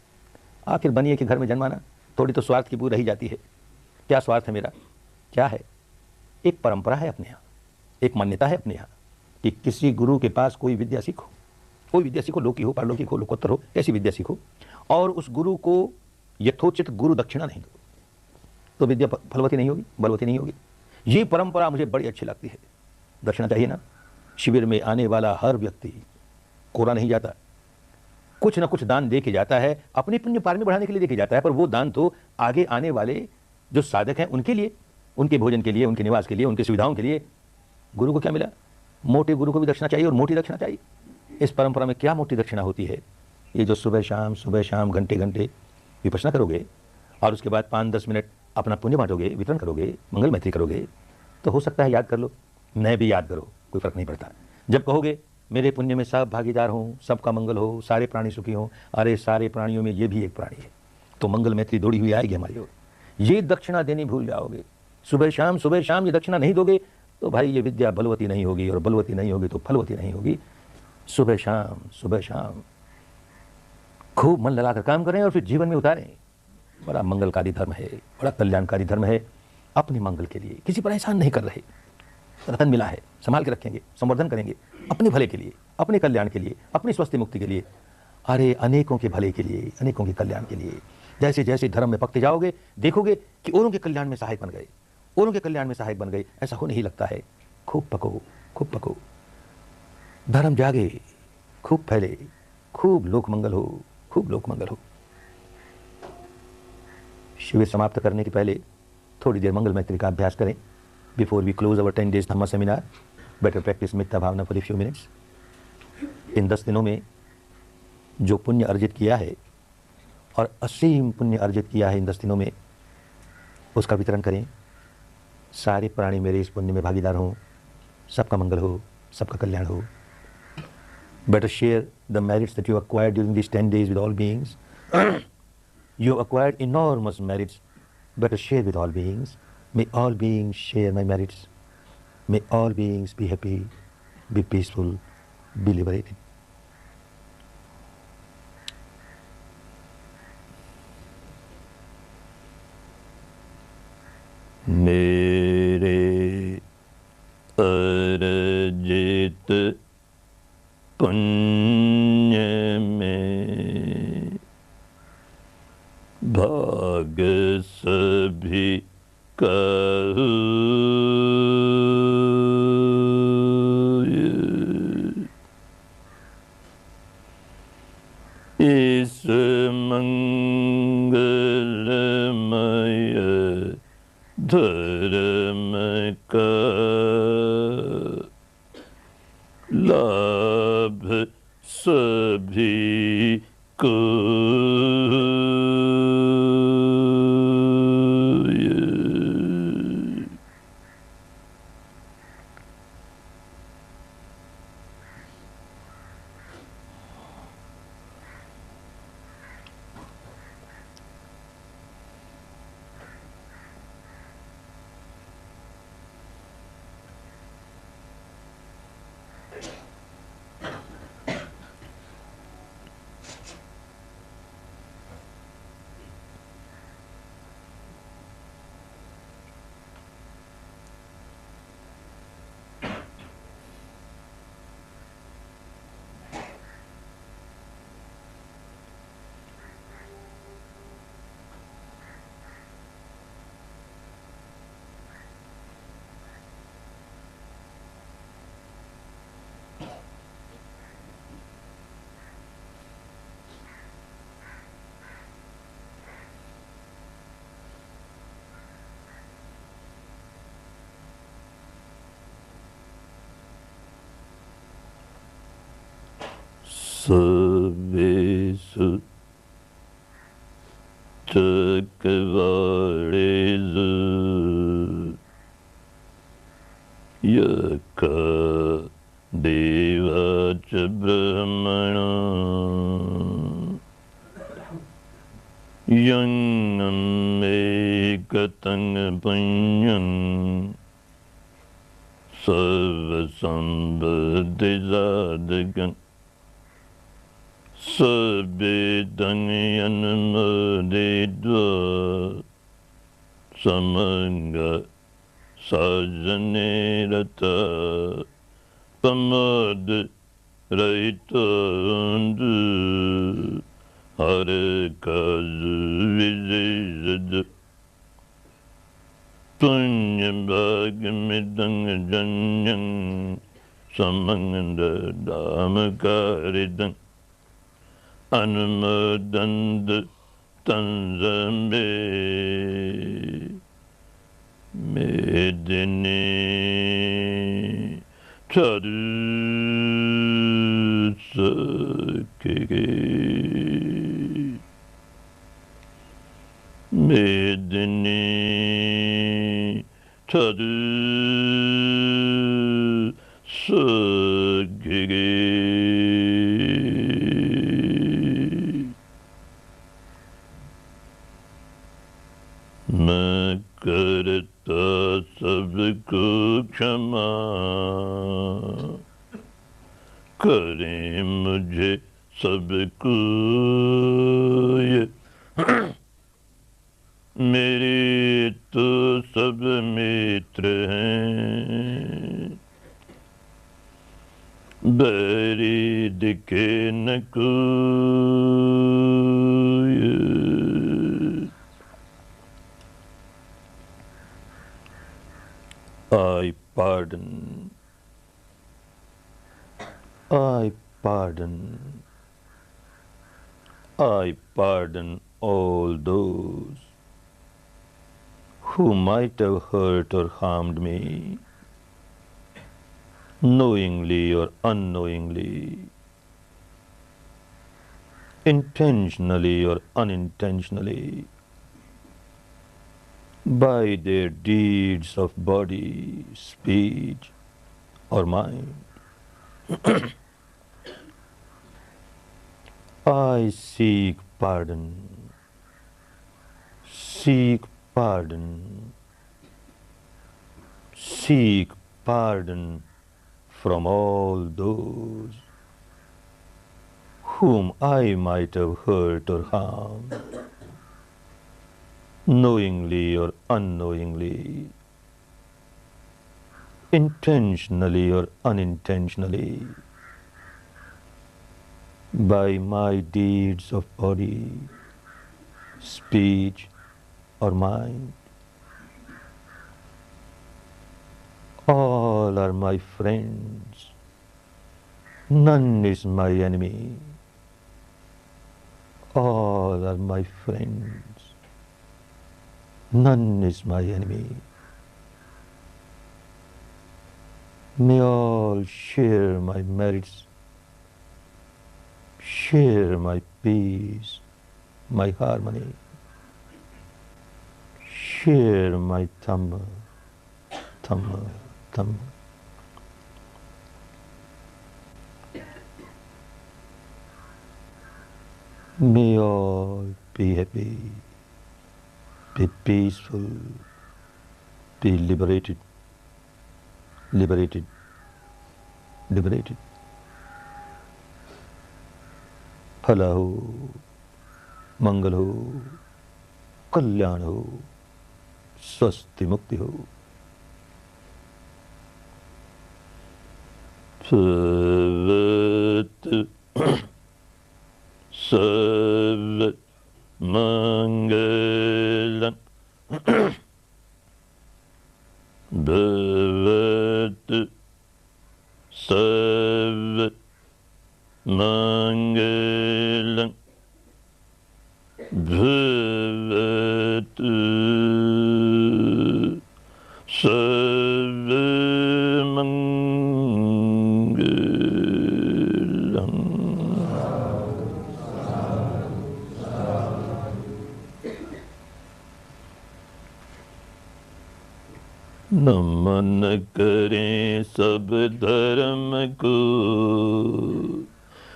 आखिर बनिए के घर में जन्माना, थोड़ी तो स्वार्थ की बू रही जाती है। क्या स्वार्थ है मेरा? क्या है? एक परंपरा है अपने यहाँ, एक मान्यता है अपने यहाँ कि किसी गुरु के पास कोई विद्या सीखो, कोई विद्या सीखो, लौकिक हो, पारलौकिक हो, लोकोत्तर हो, ऐसी विद्या सीखो, और उस गुरु को यथोचित गुरु दक्षिणा नहीं दो तो विद्या फलवती नहीं होगी, बलवती नहीं होगी। ये परंपरा मुझे बड़ी अच्छी लगती है। दक्षिणा चाहिए ना। शिविर में आने वाला हर व्यक्ति कोरा नहीं जाता, कुछ ना कुछ दान दे के जाता है, अपनी पुण्य पारमी बढ़ाने के लिए देके जाता है, पर वो दान तो आगे आने वाले जो साधक हैं उनके लिए, उनके भोजन के लिए, उनके निवास के लिए, उनकी सुविधाओं के लिए। गुरु को क्या मिला? मोटे गुरु को भी दक्षिणा चाहिए और मोटी दक्षिणा चाहिए। इस परंपरा में क्या मोटी दक्षिणा होती है? ये जो सुबह शाम घंटे विपश्यना करोगे और उसके बाद 5-10 मिनट अपना पुण्य बांटोगे, वितरण करोगे, मंगल मैत्री करोगे, तो हो सकता है याद कर लो, मैं भी याद करो, कोई फर्क नहीं पड़ता। जब कहोगे मेरे पुण्य में सब भागीदार हों, सबका मंगल हो, सारे प्राणी सुखी हों, अरे सारे प्राणियों में ये भी एक प्राणी है, तो मंगल मैत्री दौड़ी हुई आएगी हमारी ओर। ये दक्षिणा देनी भूल जाओगे। सुबह शाम ये दक्षिणा नहीं दोगे तो भाई ये विद्या बलवती नहीं होगी, और बलवती नहीं होगी तो फलवती नहीं होगी। सुबह शाम खूब मन लगाकर काम करें और फिर जीवन में उतारें। बड़ा मंगलकारी धर्म है, बड़ा कल्याणकारी धर्म है। अपने मंगल के लिए किसी पर एहसान नहीं कर रहे, रतन मिला है, संभाल के रखेंगे, संवर्धन करेंगे, अपने भले के लिए, अपने कल्याण के लिए, अपनी स्वस्थ मुक्ति के लिए, अरे अनेकों के भले के लिए, अनेकों के कल्याण के लिए। जैसे जैसे धर्म में पकते जाओगे देखोगे कि औरों के कल्याण में सहायक बन गए, औरों के कल्याण में सहायक बन गए। ऐसा होने ही लगता है। खूब पको, खूब पको, धर्म जागे, खूब फैले, खूब लोकमंगल हो, खूब लोकमंगल हो। शिविर समाप्त करने के पहले थोड़ी देर मंगल मैत्री का अभ्यास करें। Before we close our 10 days Dhamma seminar, better practice मिथ्या भावना फॉर ए फ्यू मिनट्स। इन 10 दिनों में जो पुण्य अर्जित किया है और असीम पुण्य अर्जित किया है इन 10 दिनों में, उसका वितरण करें। सारे प्राणी मेरे इस पुण्य में भागीदार हों, सबका मंगल हो, सबका कल्याण हो। Better share the merits that you acquired during these 10 days with all beings. You acquired enormous merits. Better share with all beings. May all beings share my merits. May all beings be happy, be peaceful, be liberated.
मेरे अर्जित पुण्य में भाग सभी कहूँ, इस मंगलमय धर्म का लाभ सभी को। सर्वेषु चक्रवालेषु यः देवा च ब्रह्मणा यं एकतं पुण्यं सर्वसम्पत्तिसाधकम् सर्वेदं अनुमोदयित्वा समंग साजने रतः प्रमाद रहितोऽन्तु हर काजु विजयद पुण्यभागमिदं जन्यं समंगदामकारिदं अनुमोदन्त तंजमे मेदिनी चरुसके मेदिनी चरुसके मैं करता सबको क्षमा, करें मुझे सबको ये मेरे तो सब मित्र हैं, बैरी दिखे न कोई। pardon.
I pardon.
I pardon all those who might have hurt or harmed me, knowingly or unknowingly, intentionally or unintentionally, by their deeds of body, speech, or mind. I seek pardon. Seek pardon. Seek pardon from all those whom I might have hurt or harmed, knowingly or unknowingly, intentionally or unintentionally, by my deeds of body, speech, or mind. All are my friends. None is my enemy. All are my friends. None is my enemy. May all share my merits, share my peace, my harmony, share my Dhamma, Dhamma, Dhamma. May all be happy, be peaceful, be liberated, liberated, liberated. भला हो, मंगल हो, कल्याण हो, स्वस्थ मुक्ति हो। सर्वत्र सर्व मंगलम् भवतु सर्व मंगलम् भवतु सर्व मंगलम्। नमन करें सब धर्म को,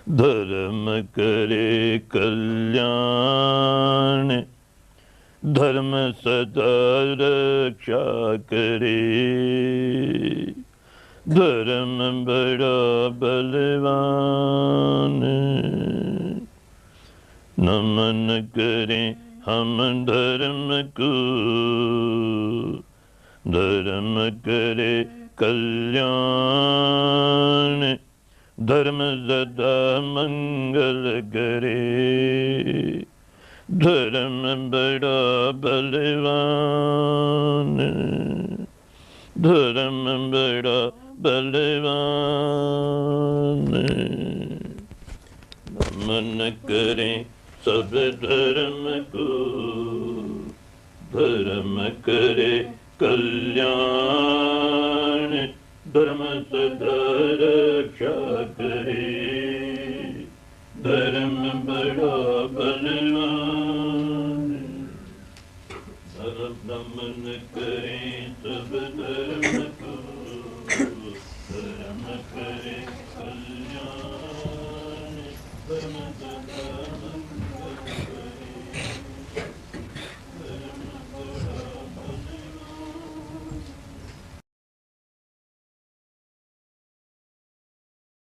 धर्म करे कल्याण, धर्म सदा रक्षा करे, धर्म बड़ा बलवान। नमन करें हम धर्म को, धर्म करे कल्याण, धर्म सदा मंगल करे, धर्म बड़ा बलवान, धर्म बड़ा बलवान। नमन करें सब धर्म को, धर्म करे कल्याण, धर्म सदा रक्षा करे, धर्म बड़ा बलवान। नमन करें सब धर्म को, धर्म करे कल्याण, धर्म सदा मंगल करे।